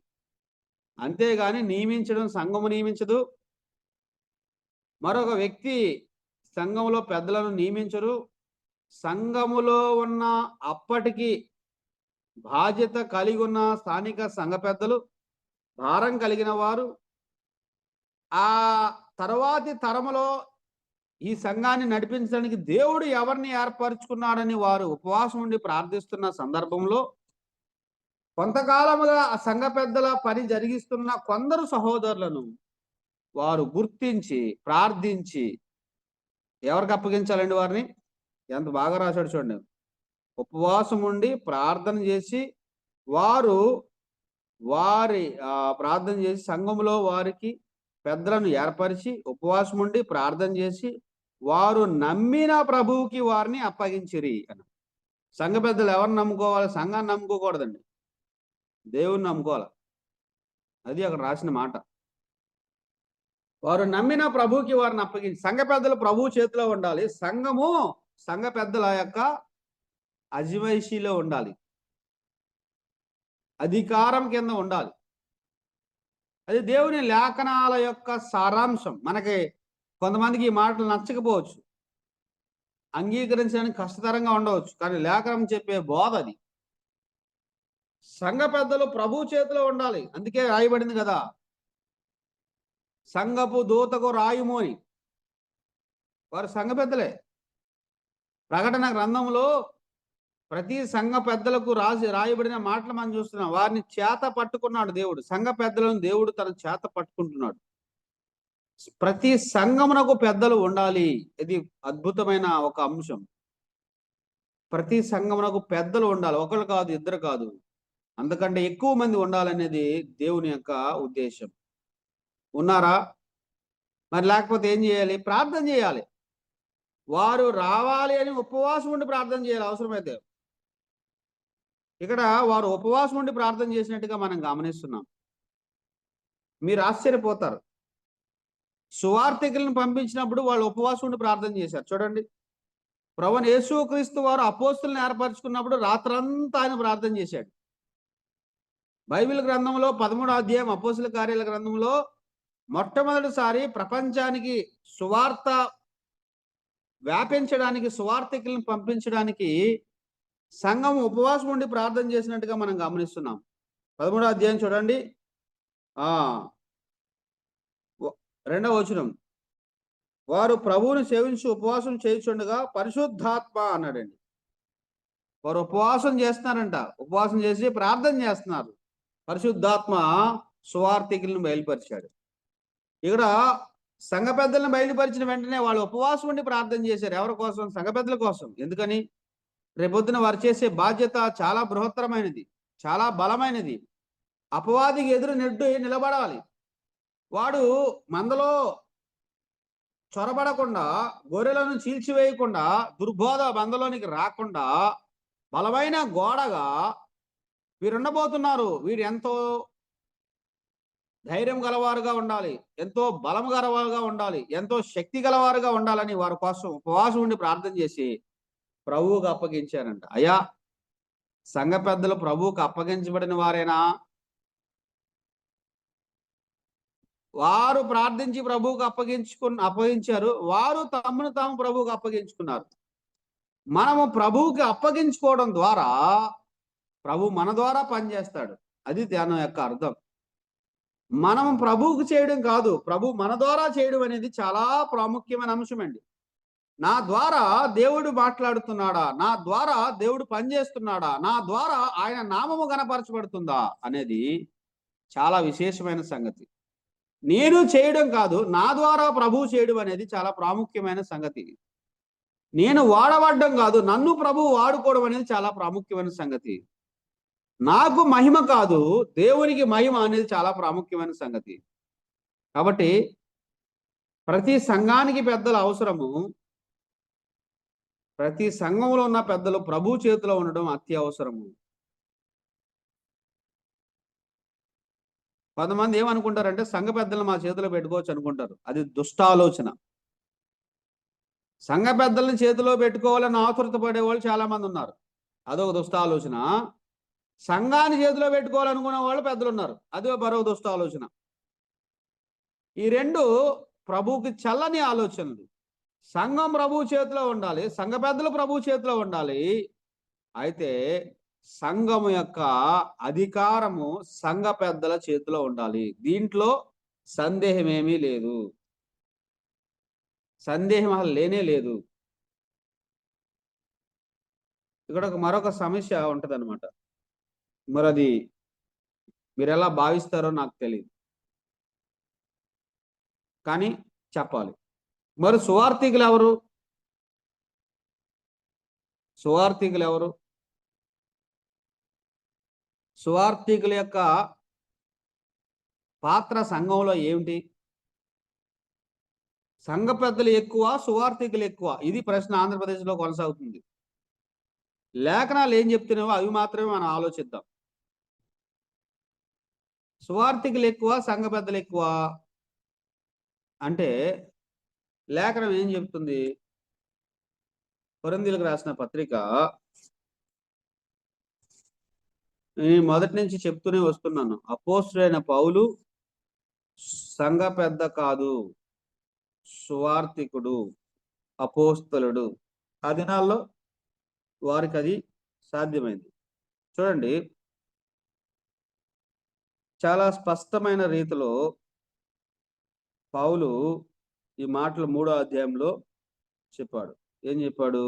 అంతేగాని నియమించడం సంఘము నియమించదు. మరొక వ్యక్తి సంఘములో పెద్దలను నియమించరు. సంఘములో ఉన్న అప్పటికి బాధ్యత కలిగి ఉన్న స్థానిక సంఘ పెద్దలు, భారం కలిగిన వారు, ఆ తర్వాతి తరములో ఈ సంఘాన్ని నడిపించడానికి దేవుడు ఎవరిని ఏర్పరచుకున్నాడని వారు ఉపవాసం ఉండి ప్రార్థిస్తున్న సందర్భంలో కొంతకాలముగా ఆ సంఘ పెద్దల పని జరిగిస్తున్న కొందరు సహోదరులను వారు గుర్తించి ప్రార్థించి ఎవరికి అప్పగించాలండి? వారిని ఎంత బాగా రాశాడు చూడండి. ఉపవాసం ఉండి ప్రార్థన చేసి ప్రార్థన చేసి సంఘములో వారికి పెద్దలను ఏర్పరిచి ఉపవాసం ఉండి ప్రార్థన చేసి వారు నమ్మిన ప్రభువుకి వారిని అప్పగించిరి అని. సంఘ పెద్దలు ఎవరిని నమ్ముకోవాలి? సంఘాన్ని నమ్ముకోకూడదండి, దేవుని నమ్ముకోవాలి. అది అక్కడ రాసిన మాట. వారు నమ్మిన ప్రభువుకి వారిని అప్పగించి, సంఘ పెద్దలు ప్రభువు చేతిలో ఉండాలి. సంఘము సంఘ పెద్దల యొక్క అజమాయిషీలో ఉండాలి, అధికారం కింద ఉండాలి. అది దేవుని లేఖనాల యొక్క సారాంశం. మనకి కొంతమందికి ఈ మాటలు నచ్చకపోవచ్చు, అంగీకరించడానికి కష్టతరంగా ఉండవచ్చు, కానీ లేఖనం చెప్పే బోధ అది. సంఘ పెద్దలు ప్రభు చేతిలో ఉండాలి. అందుకే రాయబడింది కదా, సంఘపు దూతకు రాయుము అని. వారు సంఘ పెద్దలే. ప్రకటన గ్రంథంలో ప్రతి సంఘ పెద్దలకు రాయబడిన మాటలు మనం చూస్తున్నాం. వారిని చేత పట్టుకున్నాడు దేవుడు. సంఘ పెద్దలను దేవుడు తన చేత పట్టుకుంటున్నాడు. ప్రతి సంఘమునకు పెద్దలు ఉండాలి. ఇది అద్భుతమైన ఒక అంశం. ప్రతి సంఘమునకు పెద్దలు ఉండాలి. ఒకరు కాదు, ఇద్దరు కాదు, అందుకంటే ఎక్కువ మంది ఉండాలనేది దేవుని యొక్క ఉద్దేశం. ఉన్నారా? మరి లేకపోతే ఏం చేయాలి? ప్రార్థన చేయాలి. వారు రావాలి అని ఉపవాసం ఉండి ప్రార్థన చేయాలి అవసరమైతే. ఇక్కడ వారు ఉపవాసం ఉండి ప్రార్థన చేసినట్టుగా మనం గమనిస్తున్నాం. మీరు ఆశ్చర్యపోతారు. సువార్థికులను పంపించినప్పుడు వాళ్ళు ఉపవాసం ఉండి ప్రార్థన చేశారు. చూడండి, ప్రభువైన యేసుక్రీస్తు వారు అపోస్తులను ఏర్పరచుకున్నప్పుడు రాత్రంతా ఆయన ప్రార్థన చేశాడు. బైబిల్ గ్రంథంలో 13వ అధ్యాయం అపోస్తుల కార్యాల గ్రంథంలో మొట్టమొదటిసారి ప్రపంచానికి సువార్త వ్యాపించడానికి, సువార్థికులను పంపించడానికి సంఘం ఉపవాసం ఉండి ప్రార్థన చేసినట్టుగా మనం గమనిస్తున్నాం. 13వ అధ్యాయం చూడండి, 2వ వచనం. వారు ప్రభువుని సేవించి ఉపవాసం చేయుచుండగా పరిశుద్ధాత్మ అన్నాడండి. వారు ఉపవాసం చేస్తున్నారంట, ఉపవాసం చేసి ప్రార్థన చేస్తున్నారు. పరిశుద్ధాత్మ సువార్థికులను బయలుపరిచాడు. ఇక్కడ సంఘ పెద్దలను బయలుపరిచిన వెంటనే వాళ్ళు ఉపవాసం ఉండి ప్రార్థన చేశారు. ఎవరి కోసం? సంఘ పెద్దల కోసం. ఎందుకని? రేపొద్దున వారు చేసే బాధ్యత చాలా బృహత్తరమైనది, చాలా బలమైనది. అపవాదికి ఎదురు నిలబడాలి. వాడు మందలో చొరబడకుండా, గొర్రెలను చీల్చివేయకుండా, దుర్బోధ మందలోనికి రాకుండా బలమైన గోడగా వీరుండబోతున్నారు. వీరు ఎంతో ధైర్యం గలవారుగా ఉండాలి, ఎంతో బలం గలవారుగా ఉండాలి, ఎంతో శక్తి గలవారుగా ఉండాలని వారి కోసం ఉపవాసం ఉండి ప్రార్థన చేసి ప్రభువుకు అప్పగించారంట. అయ్యా, సంఘ పెద్దలు ప్రభువుకు అప్పగించబడిన వారేనా? వారు ప్రార్థించి ప్రభువుకు అప్పగించారు. వారు తమను తాము ప్రభువుకు అప్పగించుకున్నారు. మనము ప్రభువుకి అప్పగించుకోవడం ద్వారా ప్రభు మన ద్వారా పనిచేస్తాడు. అది ధ్యానం యొక్క అర్థం. మనం ప్రభువుకు చేయడం కాదు, ప్రభు మన ద్వారా చేయడం అనేది చాలా ప్రాముఖ్యమైన అంశం అండి. నా ద్వారా దేవుడు మాట్లాడుతున్నాడా, నా ద్వారా దేవుడు పనిచేస్తున్నాడా, నా ద్వారా ఆయన నామము గణపరచబడుతుందా అనేది చాలా విశేషమైన సంగతి. నేను చేయడం కాదు, నా ద్వారా ప్రభువు చేయడం అనేది చాలా ప్రాముఖ్యమైన సంగతి. నేను వాడబడ్డం కాదు, నన్ను ప్రభువు వాడుకోవడం అనేది చాలా ప్రాముఖ్యమైన సంగతి. నాకు మహిమ కాదు, దేవునికి మహిమ అనేది చాలా ప్రాముఖ్యమైన సంగతి. కాబట్టి ప్రతి సంఘానికి పెద్దల అవసరము. ప్రతి సంఘంలో ఉన్న పెద్దలు ప్రభు చేతిలో ఉండడం అత్యవసరము. కొంతమంది ఏమనుకుంటారంటే సంఘ పెద్దలు మా చేతిలో పెట్టుకోవచ్చు అనుకుంటారు. అది దుష్టాలోచన. సంఘ పెద్దలను చేతిలో పెట్టుకోవాలని ఆతురత పడేవాళ్ళు చాలా మంది ఉన్నారు. అదొక దుష్టాలోచన. సంఘాన్ని చేతిలో పెట్టుకోవాలనుకునే వాళ్ళు పెద్దలు ఉన్నారు. అది మరో దుష్టాలోచన. ఈ రెండు ప్రభువుకి చల్లని ఆలోచనలు. సంఘం ప్రభు చేతిలో ఉండాలి, సంఘ పెద్దలు ప్రభు చేతిలో ఉండాలి. అయితే సంఘము యొక్క అధికారము సంఘ పెద్దల చేతిలో ఉండాలి. దీంట్లో సందేహం ఏమీ లేదు, సందేహం అసలు లేనే లేదు. ఇక్కడ మరొక సమస్య ఉంటది అనమాట. మరి అది మీరు ఎలా భావిస్తారో నాకు తెలియదు, కానీ చెప్పాలి. మరి సువార్థికులు ఎవరు? సువార్థికులు ఎవరు? సువార్థికుల యొక్క పాత్ర సంఘంలో ఏమిటి? సంఘ పెద్దలు ఎక్కువ, సువార్థికులు ఎక్కువ? ఇది ప్రశ్న ఆంధ్రప్రదేశ్లో కొనసాగుతుంది. లేఖనాలు ఏం చెప్తున్నావో అవి మాత్రమే మనం ఆలోచిద్దాం. సువార్థికులు ఎక్కువ, సంఘ పెద్దలు ఎక్కువ అంటే లేఖనం ఏం చెప్తుంది? కొరింథీయులకు రాసిన పత్రిక నేను మొదటి నుంచి చెప్తూనే వస్తున్నాను. అపోస్తుడైన పౌలు సంఘ పెద్ద కాదు, సువార్థికుడు, అపోస్తలుడు. ఆ దినాల్లో వారికి అది సాధ్యమైంది. చూడండి, చాలా స్పష్టమైన రీతిలో పౌలు ఈ మాటలు 3వ అధ్యాయంలో చెప్పాడు. ఏం చెప్పాడు?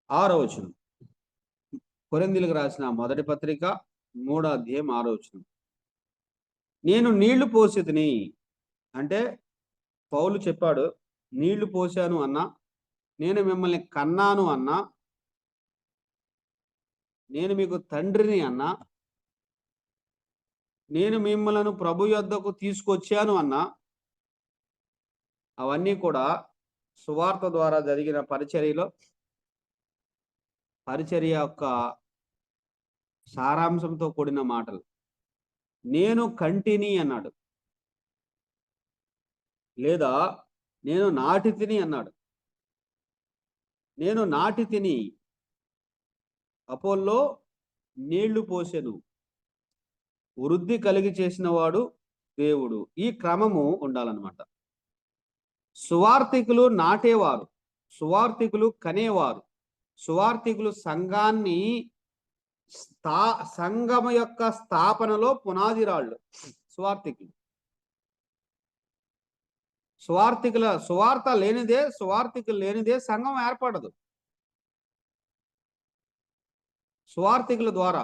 6వ వచనం, కొరింథీయులకు రాసిన మొదటి పత్రిక 3వ అధ్యాయం 6వ వచనం. నేను నీళ్లు పోసితిని అంటే పౌలు చెప్పాడు, నీళ్లు పోశాను అన్నా, నేను మిమ్మల్ని కన్నాను అన్నా, నేను మీకు తండ్రిని అన్నా, నేను మిమ్మలను ప్రభు యొద్దకు తీసుకొచ్చాను అన్నా, అవన్నీ కూడా సువార్త ద్వారా జరిగిన పరిచర్య యొక్క సారాంశంతో కూడిన మాటలు. నేను కంటిని అన్నాడు, లేదా నేను నాటి తిని అన్నాడు. నేను నాటి తిని, అపోల్లో నీళ్లు పోసెను, వృద్ధి కలిగి చేసిన వాడు దేవుడు. ఈ క్రమము ఉండాలన్నమాట. సువార్థికులు నాటేవారు, సువార్థికులు కనేవారు, సువార్థికులు సంఘాన్ని సంఘం యొక్క స్థాపనలో పునాది రాళ్ళు సువార్థికులు. సువార్థికులు లేనిదే సంఘం ఏర్పడదు. సువార్థికుల ద్వారా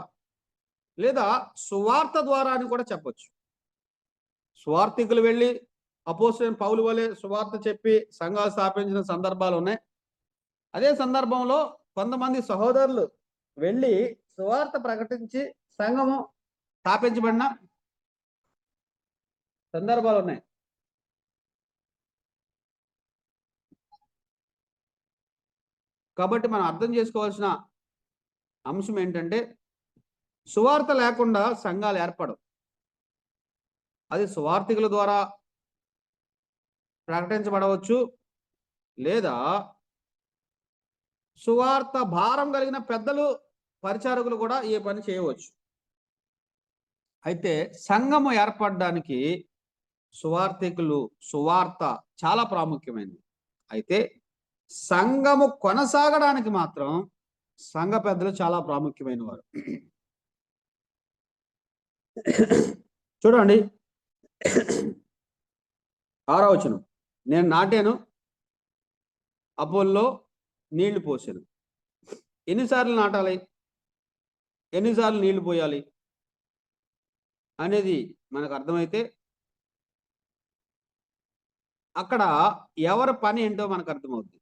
లేదా సువార్త ద్వారా అని కూడా చెప్పొచ్చు. సువార్థికులు వెళ్ళి అపోస్తలుడైన పౌలు వలె సువార్త చెప్పి సంఘాలు స్థాపించిన సందర్భాలు ఉన్నాయి. అదే సందర్భంలో కొంతమంది సహోదరులు వెళ్ళి సువార్త ప్రకటించి సంఘము స్థాపించబడిన సందర్భాలు ఉన్నాయి. కాబట్టి మనం అర్థం చేసుకోవాల్సిన అంశం ఏంటంటే, సువార్త లేకుండా సంఘాలు ఏర్పడవు. అది సువార్థికుల ద్వారా ప్రకటించబడవచ్చు, లేదా సువార్త భారం కలిగిన పెద్దలు, పరిచారకులు కూడా ఈ పని చేయవచ్చు. అయితే సంఘము ఏర్పడడానికి సువార్త చాలా ప్రాముఖ్యమైనది. అయితే సంఘము కొనసాగడానికి మాత్రం సంఘ పెద్దలు చాలా ప్రాముఖ్యమైన వారు. చూడండి, 6వ వచనం, నేను నాటాను, అపోల్లో నీళ్లు పోసాను. ఎన్నిసార్లు నాటాలి, ఎన్నిసార్లు నీళ్లు పోయాలి అనేది మనకు అర్థమైతే అక్కడ ఎవరి పని ఏంటో మనకు అర్థమవుతుంది.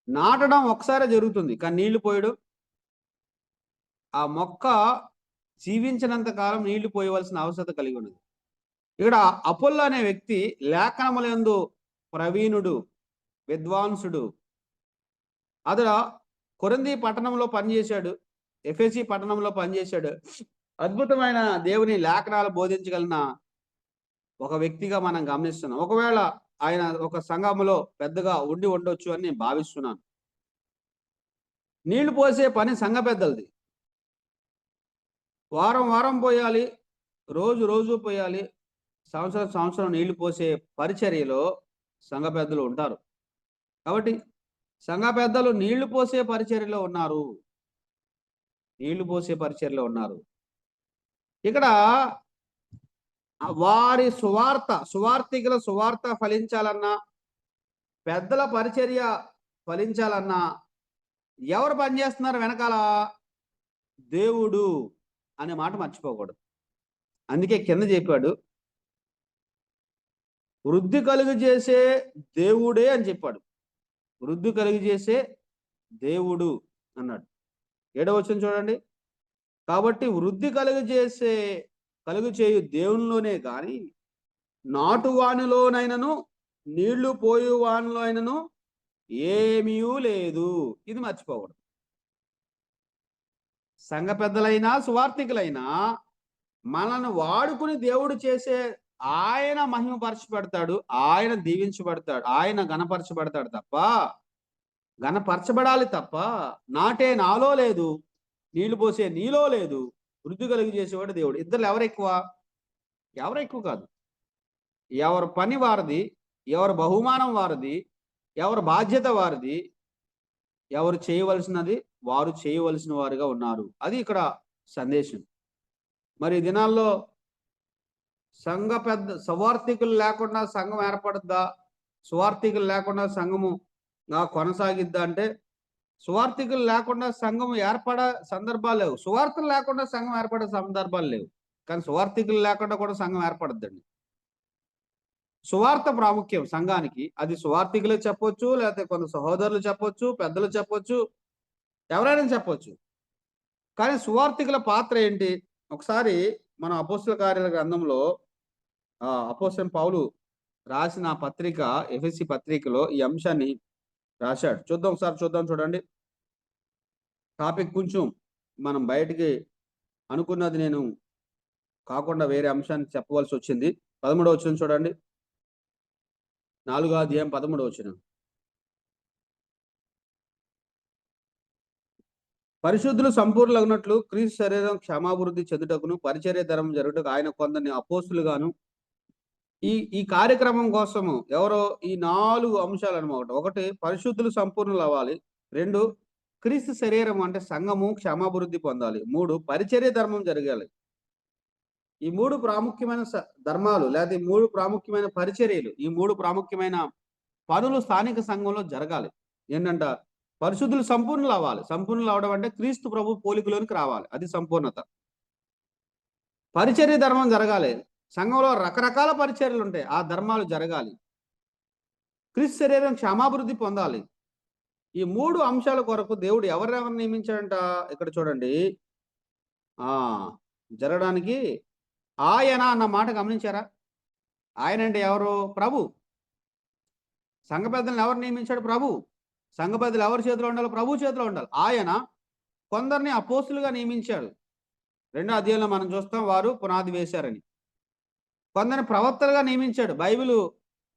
నాటడం ఒకసారి జరుగుతుంది, కానీ నీళ్లు పోయడం, ఆ మొక్క జీవించినంత కాలం నీళ్లు పోయవలసిన అవసరం కలిగి ఉన్నది. ఇక్కడ అపోల్లో అనే వ్యక్తి లేఖనములందు ప్రవీణుడు, విద్వాంసుడు. అతడు కొరింథీ పట్టణంలో పనిచేశాడు, ఎఫెసీ పట్టణంలో పనిచేశాడు. అద్భుతమైన దేవుని లేఖనాలు బోధించగలిగిన ఒక వ్యక్తిగా మనం గమనిస్తున్నాం. ఒకవేళ ఆయన ఒక సంఘములో పెద్దగా ఉండి ఉండొచ్చు అని నేను భావిస్తున్నాను. నీళ్లు పోసే పని సంఘ పెద్దలది. వారం వారం పోయాలి, రోజు రోజు పోయాలి, సంవత్సరం సంవత్సరం నీళ్లు పోసే పరిచర్యలో సంఘ పెద్దలు ఉంటారు. కాబట్టి సంఘ పెద్దలు నీళ్లు పోసే పరిచర్యలో ఉన్నారు, నీళ్లు పోసే పరిచర్యలో ఉన్నారు. ఇక్కడ వారి సువార్థికుల సువార్త ఫలించాలన్నా, పెద్దల పరిచర్య ఫలించాలన్నా ఎవరు పనిచేస్తున్నారు వెనకాల? దేవుడు అనే మాట మర్చిపోకూడదు. అందుకే కింద చెప్పాడు, వృద్ధి కలుగు చేసే దేవుడే అని చెప్పాడు. వృద్ధి కలుగు చేసే దేవుడు అన్నాడు. 7వ వచనం చూడండి, కాబట్టి వృద్ధి కలుగు చేయు దేవునిలోనే కానీ నాటువానిలోనైనను నీళ్లు పోయు వానిలో అయినను ఏమీ లేదు. ఇది మర్చిపోకూడదు. సంఘ పెద్దలైనా సువార్థికులైనా మనల్ని వాడుకుని దేవుడు చేసే ఆయన మహిమపరచబడతాడు, ఆయన దీవించబడతాడు, ఆయన ఘనపరచబడతాడు తప్ప, ఘనపరచబడాలి తప్ప నాటే నాలో లేదు, నీళ్లు పోసే నీలో లేదు, వృద్ధి కలిగి చేసేవాడు దేవుడు. ఇద్దరు ఎవరు ఎక్కువ? ఎవరు ఎక్కువ కాదు. ఎవరి పని వారిది, ఎవరి బహుమానం వారిది, ఎవరి బాధ్యత వారిది, ఎవరు చేయవలసినది వారు చేయవలసిన వారుగా ఉన్నారు. అది ఇక్కడ సందేశం. మరి ఈ దినాల్లో సంఘ పెద్ద సువార్థికులు లేకుండా సంఘం ఏర్పడద్దా? సువార్థికులు లేకుండా సంఘము కొనసాగిద్దా అంటే, సువార్థికులు లేకుండా సంఘం ఏర్పడ సందర్భాలు లేవు. సువార్తలు లేకుండా సంఘం ఏర్పడే సందర్భాలు లేవు. కానీ సువార్థికులు లేకుండా కూడా సంఘం ఏర్పడద్దండి. సువార్త ప్రాముఖ్యం సంఘానికి. అది సువార్థికులు చెప్పొచ్చు, లేకపోతే కొంత సహోదరులు చెప్పొచ్చు, పెద్దలు చెప్పొచ్చు, ఎవరైనా చెప్పొచ్చు. కానీ సువార్థికుల పాత్ర ఏంటి? ఒకసారి మన అపోస్తల కార్యాల గ్రంథంలో అపోస్తలుడైన పౌలు రాసిన పత్రిక ఎఫెసీ పత్రికలో ఈ అంశాన్ని రాశాడు. చూద్దాం చూడండి. టాపిక్ కొంచెం మనం బయటికి అనుకున్నది నేను కాకుండా వేరే అంశాన్ని చెప్పవలసి వచ్చింది. 13వ వచనం చూడండి. 4వ అధ్యాయం 13వ వచనం. పరిశుద్ధులు సంపూర్ణులగునట్లు క్రీస్తు శరీరం క్షమాభివృద్ధి చెందుటకును పరిచర్య ధర్మం జరుగుటకు ఆయన కొందరిని అపోస్తులుగాను. ఈ కార్యక్రమం కోసము ఎవరో ఈ 4 అంశాలు అన్నమాట. 1, పరిశుద్ధులు సంపూర్ణులు అవ్వాలి. 2, క్రీస్తు శరీరం అంటే సంఘము క్షమాభివృద్ధి పొందాలి. 3, పరిచర్య ధర్మం జరగాలి. ఈ 3 ప్రాముఖ్యమైన ధర్మాలు, లేదా 3 ప్రాముఖ్యమైన పరిచర్యలు, ఈ 3 ప్రాముఖ్యమైన పనులు స్థానిక సంఘంలో జరగాలి. ఏంటంట? పరిశుద్ధులు సంపూర్ణులు అవ్వాలి. సంపూర్ణులు అవడం అంటే క్రీస్తు ప్రభు పోలికలోనికి రావాలి. అది సంపూర్ణత. పరిచర్య ధర్మం జరగాలి. సంఘంలో రకరకాల పరిచర్యలు ఉంటాయి, ఆ ధర్మాలు జరగాలి. క్రీస్తు శరీరం క్షమాభివృద్ధి పొందాలి. ఈ 3 అంశాల కొరకు దేవుడు ఎవరెవరు నియమించాడంట? ఇక్కడ చూడండి. జరగడానికి ఆయన అన్న మాట గమనించారా? ఆయన అంటే ఎవరు? ప్రభు. సంఘ పెద్దలను ఎవరు నియమించాడు? ప్రభు. సంఘ పెద్దలు ఎవరి చేతిలో ఉండాలి? ప్రభు చేతిలో ఉండాలి. ఆయన కొందరిని అపోస్తులుగా నియమించాడు. 2వ అధ్యాయంలో మనం చూస్తాం, వారు పునాది వేశారని. కొందరిని ప్రవక్తలుగా నియమించాడు. బైబిల్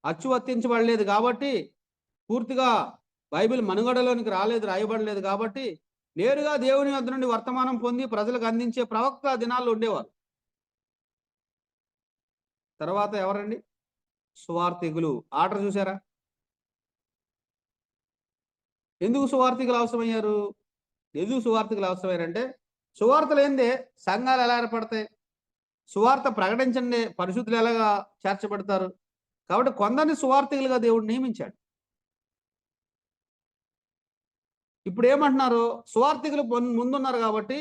అచ్చువర్తించబడలేదు కాబట్టి, పూర్తిగా బైబిల్ మనుగడలోనికి రాయబడలేదు కాబట్టి, నేరుగా దేవుని వద్ద నుండి వర్తమానం పొంది ప్రజలకు అందించే ప్రవక్త దినాల్లో ఉండేవారు. తర్వాత ఎవరండి? సువార్థికులు. ఆర్డర్ చూసారా? ఎందుకు సువార్థికులు అవసరమయ్యారు? ఎందుకు సువార్థికులు అవసరమయ్యారంటే, సువార్తలు ఏందే సంఘాలు ఎలా ఏర్పడతాయి? సువార్త ప్రకటించండి పరిశుద్ధులు ఎలాగా చేర్చబడతారు? కాబట్టి కొందరిని సువార్థికులుగా దేవుడు నియమించాడు. ఇప్పుడు ఏమంటున్నారు? సువార్థికులు ముందున్నారు కాబట్టి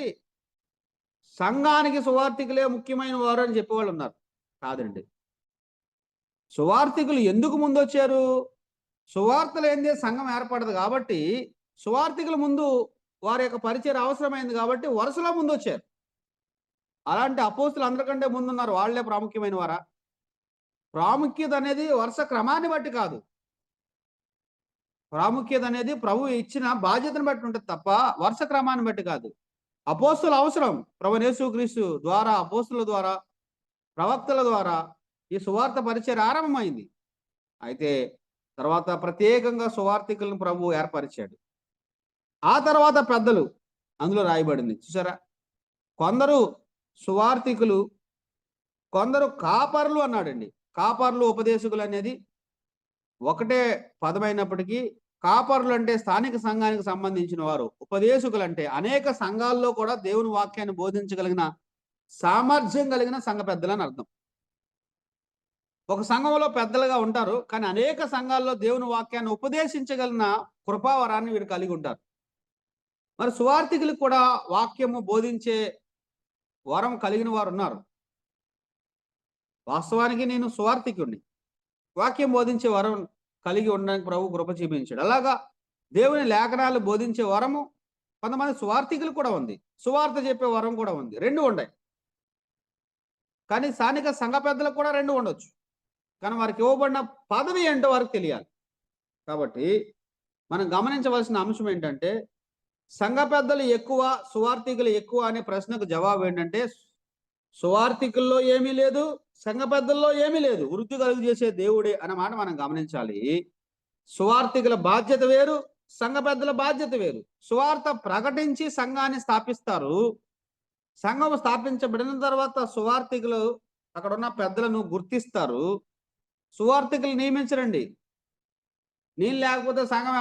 సంఘానికి సువార్థికులే ముఖ్యమైన వారు అని చెప్పేవాళ్ళు ఉన్నారు. కాదండి. సువార్థికులు ఎందుకు ముందు వచ్చారు? సువార్తలు ఏందే సంఘం ఏర్పడదు కాబట్టి, సువార్థికుల ముందు వారి యొక్క పరిచయం అవసరమైంది కాబట్టి వరుసలో ముందు వచ్చారు. అలాంటి అపోస్తులు అందరికంటే ముందున్నారు. వాళ్లే ప్రాముఖ్యమైన వారా? ప్రాముఖ్యత అనేది వరుస క్రమాన్ని బట్టి కాదు. ప్రాముఖ్యత అనేది ప్రభు ఇచ్చిన బాధ్యతను బట్టి ఉంటుంది తప్ప వరుస క్రమాన్ని బట్టి కాదు. అపోస్తులు అవసరం. ప్రభువైన యేసుక్రీస్తు ద్వారా, అపోస్తుల ద్వారా, ప్రవక్తల ద్వారా ఈ సువార్త పరిచయం ఆరంభమైంది. అయితే తర్వాత ప్రత్యేకంగా సువార్థికులను ప్రభు ఏర్పరిచాడు. ఆ తర్వాత పెద్దలు అందులో రాయబడింది. చూసారా? కొందరు సువార్థికులు, కొందరు కాపర్లు అన్నాడండి. కాపర్లు, ఉపదేశకులు అనేది ఒకటే పదమైనప్పటికీ, కాపర్లు అంటే స్థానిక సంఘానికి సంబంధించిన వారు, ఉపదేశకులు అంటే అనేక సంఘాల్లో కూడా దేవుని వాక్యాన్ని బోధించగలిగిన సామర్థ్యం కలిగిన సంఘ పెద్దలని అర్థం. ఒక సంఘంలో పెద్దలుగా ఉంటారు, కానీ అనేక సంఘాల్లో దేవుని వాక్యాన్ని ఉపదేశించగలిగిన కృపావరాన్ని వీరు కలిగి ఉంటారు. మరి సువార్థికులకు కూడా వాక్యము బోధించే వరం కలిగిన వారు ఉన్నారు. వాస్తవానికి నేను సువార్థికుడిని, వాక్యం బోధించే వరం కలిగి ఉండడానికి ప్రభు కృప చూపించాడు. అలాగా దేవుని లేఖనాలు బోధించే వరము కొంతమంది సువార్థికులు కూడా ఉంది, సువార్త చెప్పే వరం కూడా ఉంది. 2 ఉన్నాయి. కానీ స్థానిక సంఘ పెద్దలకు కూడా 2 ఉండొచ్చు. కానీ వారికి ఇవ్వబడిన పదవి ఏంటో వారికి తెలియాలి. కాబట్టి మనం గమనించవలసిన అంశం ఏంటంటే, సంఘ పెద్దలు ఎక్కువ, సువార్థికులు ఎక్కువ అనే ప్రశ్నకు జవాబు ఏంటంటే, సువార్థికుల్లో ఏమీ లేదు, సంఘ పెద్దల్లో ఏమీ లేదు. వృద్ధి కలుగు చేసే దేవుడే అన్న మాట మనం గమనించాలి. సువార్థికుల బాధ్యత వేరు, సంఘ పెద్దల బాధ్యత వేరు. సువార్త ప్రకటించి సంఘాన్ని స్థాపిస్తారు. సంఘం స్థాపించబడిన తర్వాత సువార్థికులు అక్కడ ఉన్న పెద్దలను గుర్తిస్తారు. సువార్థికులు నియమించరండి. నేను లేకపోతే సంఘం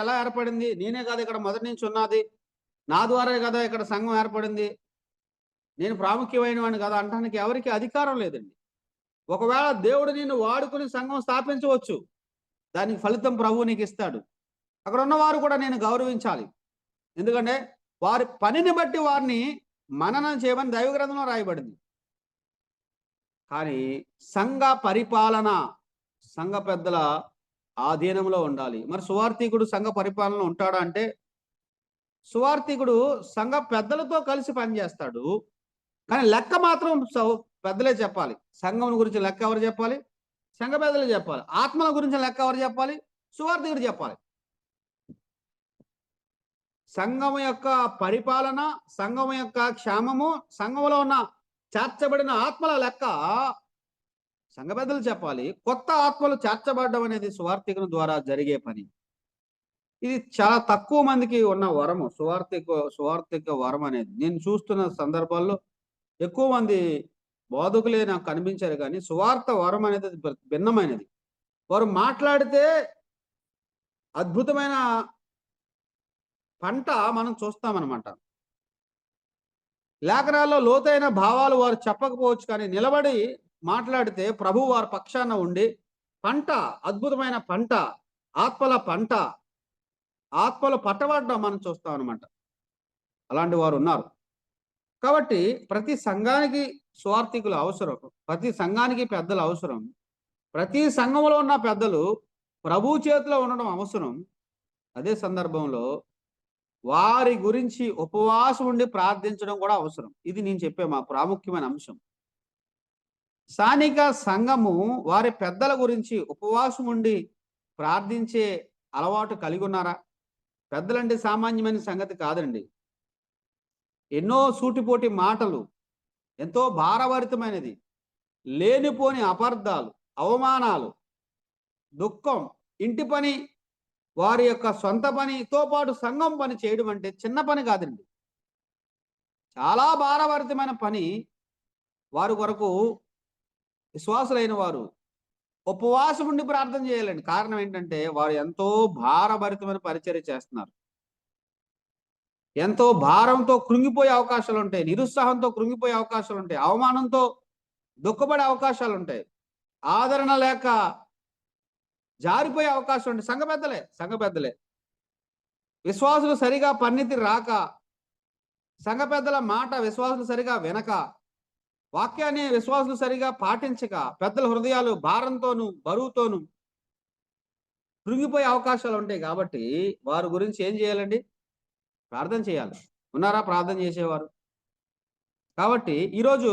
ఎలా ఏర్పడింది? నేనే కదా ఇక్కడ మొదటి నుంచి ఉన్నది, నా ద్వారా కదా ఇక్కడ సంఘం ఏర్పడింది, నేను ప్రాముఖ్యమైన వాడిని కదా అంటానికి ఎవరికి అధికారం లేదండి. ఒకవేళ దేవుడు నిన్ను వాడుకుని సంఘం స్థాపించవచ్చు, దానికి ఫలితం ప్రభువు నీకు ఇస్తాడు. అక్కడ ఉన్నవారు కూడా నేను గౌరవించాలి. ఎందుకంటే వారి పనిని బట్టి వారిని మననం చేయమని దైవ గ్రంథంలో రాయబడింది. కానీ సంఘ పరిపాలన సంఘ పెద్దల ఆధీనంలో ఉండాలి. మరి సువార్థికుడు సంఘ పరిపాలనలో ఉంటాడా అంటే, సువార్థికుడు సంఘ పెద్దలతో కలిసి పనిచేస్తాడు. కానీ లెక్క మాత్రం పెద్దలే చెప్పాలి. సంఘం గురించి లెక్క ఎవరు చెప్పాలి? సంఘ పెద్దలు చెప్పాలి. ఆత్మల గురించి లెక్క ఎవరు చెప్పాలి? సువార్థికుడు చెప్పాలి. సంఘం యొక్క పరిపాలన, సంఘం యొక్క క్షేమము, సంఘంలో ఉన్న చేర్చబడిన ఆత్మల లెక్క సంఘ పెద్దలు చెప్పాలి. కొత్త ఆత్మలు చేర్చబడడం అనేది సువార్థికుని ద్వారా జరిగే పని. ఇది చాలా తక్కువ మందికి ఉన్న వరము, సువార్థిక వరం అనేది. నేను చూస్తున్న సందర్భాల్లో ఎక్కువ మంది బోధకులే నాకు కనిపించారు, కానీ సువార్త వరం అనేది భిన్నమైనది. వారు మాట్లాడితే అద్భుతమైన పంట మనం చూస్తామన్నమాట. లేఖనాల్లో లోతైన భావాలు వారు చెప్పకపోవచ్చు, కానీ నిలబడి మాట్లాడితే ప్రభు వారి పక్షాన ఉండి పంట, అద్భుతమైన పంట, ఆత్మలు పట్టబడడం మనం చూస్తాం అన్నమాట. అలాంటి వారు ఉన్నారు. కాబట్టి ప్రతి సంఘానికి సువార్థికులు అవసరం, ప్రతి సంఘానికి పెద్దలు అవసరం, ప్రతి సంఘంలో ఉన్న పెద్దలు ప్రభు చేతిలో ఉండడం అవసరం. అదే సందర్భంలో వారి గురించి ఉపవాసం ఉండి ప్రార్థించడం కూడా అవసరం. ఇది నేను చెప్పే మా ప్రాముఖ్యమైన అంశం. స్థానిక సంఘము వారి పెద్దల గురించి ఉపవాసం ఉండి ప్రార్థించే అలవాటు కలిగి ఉన్నారా? పెద్దలంటే సామాన్యమైన సంగతి కాదండి. ఎన్నో సూటిపోటి మాటలు, ఎంతో భారభరితమైనది, లేనిపోని అపార్థాలు, అవమానాలు, దుఃఖం, ఇంటి పని, వారి యొక్క సొంత పనితో పాటు సంఘం పని చేయడం అంటే చిన్న పని కాదండి. చాలా భారభరితమైన పని. వారి కొరకు విశ్వాసులైన వారు ఉపవాసం ఉండి ప్రార్థన చేయాలండి. కారణం ఏంటంటే వారు ఎంతో భారభరితమైన పరిచర్య చేస్తున్నారు. ఎంతో భారంతో కృంగిపోయే అవకాశాలు ఉంటాయి, నిరుత్సాహంతో కృంగిపోయే అవకాశాలు ఉంటాయి, అవమానంతో దుఃఖపడే అవకాశాలు ఉంటాయి, ఆదరణ లేక జారిపోయే అవకాశం ఉంటాయి. సంఘ పెద్దలే విశ్వాసులు సరిగా పరిణితి రాక, సంఘ పెద్దల మాట విశ్వాసులు సరిగా వినక, వాక్యాన్ని విశ్వాసులు సరిగా పాటించక, పెద్దల హృదయాలు భారంతోనూ బరువుతోనూ కృంగిపోయే అవకాశాలు ఉంటాయి. కాబట్టి వారి గురించి ఏం చేయాలండి? ప్రార్థన చేయాలి. ఉన్నారా ప్రార్థన చేసేవారు? కాబట్టి ఈరోజు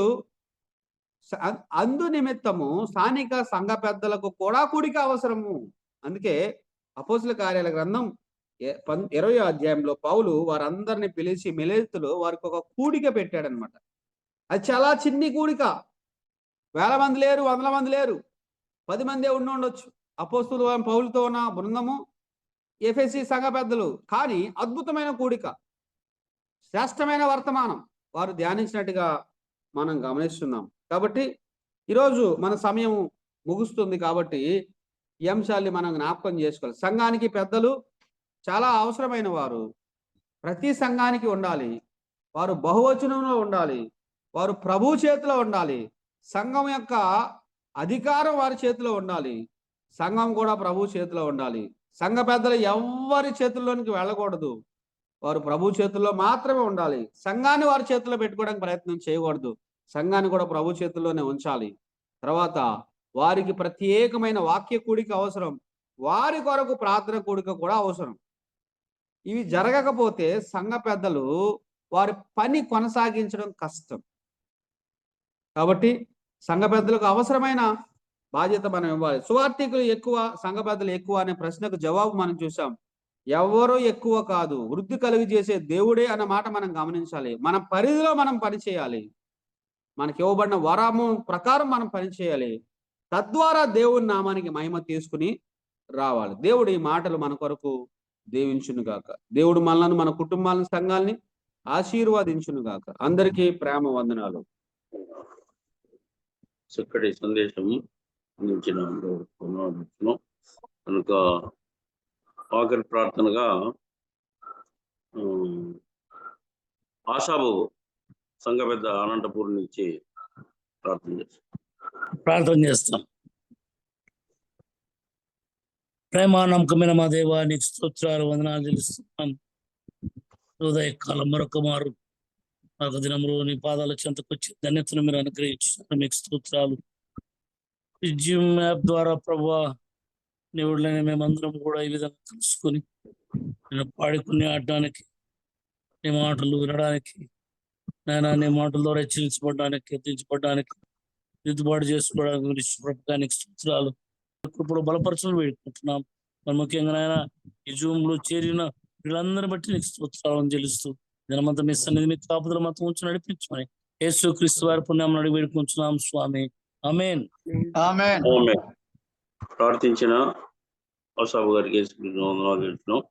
అందు నిమిత్తము స్థానిక సంఘ పెద్దలకు కూడా కూడిక అవసరము. అందుకే అపోస్తుల కార్యాల గ్రంథం 20వ అధ్యాయంలో పౌలు వారందరిని పిలిచి మిలేతులో వారికి ఒక కూడిక పెట్టాడనమాట. అది చాలా చిన్ని కూడిక. 1000 మంది లేరు, 100 మంది లేరు, 10 మందే ఉండొచ్చు. అపోస్తులు పౌలుతో ఉన్న బృందము, ఎఫెసీ సంఘ పెద్దలు. కానీ అద్భుతమైన కూడిక, శ్రేష్టమైన వర్తమానం వారు ధ్యానించినట్టుగా మనం గమనిస్తున్నాం. కాబట్టి ఈరోజు మన సమయం ముగుస్తుంది. కాబట్టి ఈ అంశాన్ని మనం జ్ఞాపకం చేసుకోవాలి. సంఘానికి పెద్దలు చాలా అవసరమైన వారు. ప్రతి సంఘానికి ఉండాలి. వారు బహువచనంలో ఉండాలి. వారు ప్రభు చేతిలో ఉండాలి. సంఘం యొక్క అధికారం వారి చేతిలో ఉండాలి. సంఘం కూడా ప్రభు చేతిలో ఉండాలి. సంఘ పెద్దలు ఎవరి చేతుల్లోనికి వెళ్ళకూడదు. వారు ప్రభు చేతుల్లో మాత్రమే ఉండాలి. సంఘాన్ని వారి చేతుల్లో పెట్టుకోవడానికి ప్రయత్నం చేయకూడదు. సంఘాన్ని కూడా ప్రభు చేతుల్లోనే ఉంచాలి. తర్వాత వారికి ప్రత్యేకమైన వాక్య కూడిక అవసరం. వారి కొరకు ప్రార్థన కూడిక కూడా అవసరం. ఇవి జరగకపోతే సంఘ పెద్దలు వారి పని కొనసాగించడం కష్టం. కాబట్టి సంఘ పెద్దలకు అవసరమైన బాధ్యత మనం ఇవ్వాలి. సువార్థికులు ఎక్కువ, సంఘ పెద్దలు ఎక్కువ అనే ప్రశ్నకు జవాబు మనం చూసాం. ఎవరు ఎక్కువ కాదు. వృద్ధి కలుగు చేసే దేవుడే అన్న మాట మనం గమనించాలి. మన పరిధిలో మనం పని చేయాలి. మనకి ఇవ్వబడిన వరము ప్రకారం మనం పని చేయాలి. తద్వారా దేవుని నామానికి మహిమ తీసుకుని రావాలి. దేవుడు ఈ మాటలు మన కొరకు దీవించును గాక. దేవుడు మనల్ని, మన కుటుంబాలను, సంఘాలని ఆశీర్వాదించును గాక. అందరికీ ప్రేమ వందనాలు. చక్కటి సందేశం అందించిన కనుక ఆఖరి ప్రార్థనగా ఆశాబు సంఘ పెద్ద అనంతపూర్ నుంచి ప్రార్థన చేస్తాం. ప్రేమ నమ్మకమైన మా దేవా, నీకు స్తోత్రాలు, వందనాలు తెలుస్తున్నాం. ఉదయకాలం మరొక మారు మరొక దినంలో నీ పాదాల చెంతకొచ్చి ధన్యతను మీరు అనుగ్రహించారు. మీకు స్తోత్రాలు. ఈ జిమ్ యాప్ ద్వారా ప్రభా దేవుళ్ళని మేమందరం కూడా ఈ విధంగా కలుసుకొని నేను పాడుకుని ఆడడానికి, నీ మాటలు వినడానికి, నాయన నీ మాటల ద్వారా హెచ్చరించబడడానికి, ఎత్తించబడడానికి, దిద్దుబాటు చేసుకోవడానికి ప్రభుత్వానికి స్తోత్రాలు. కృపలో బలపరచలు వేడుకుంటున్నాం. మరి ముఖ్యంగా నాయన ఈ జూమ్ లో చేరిన వీళ్ళందరిని బట్టి నీకు స్తోత్రాలను చెల్లిస్తూ జనమంతా మీ సన్నిధి మీ కాపుదల మొత్తం ఉంచి నడిపించమని యేసు క్రీస్తు వారి పుణ్యం అడిగి వేడుకుంటున్నాం స్వామి. ఆమేన్. ప్రార్థించిన ఆశాబు గారికి వందనాలు తెలుస్తున్నాం.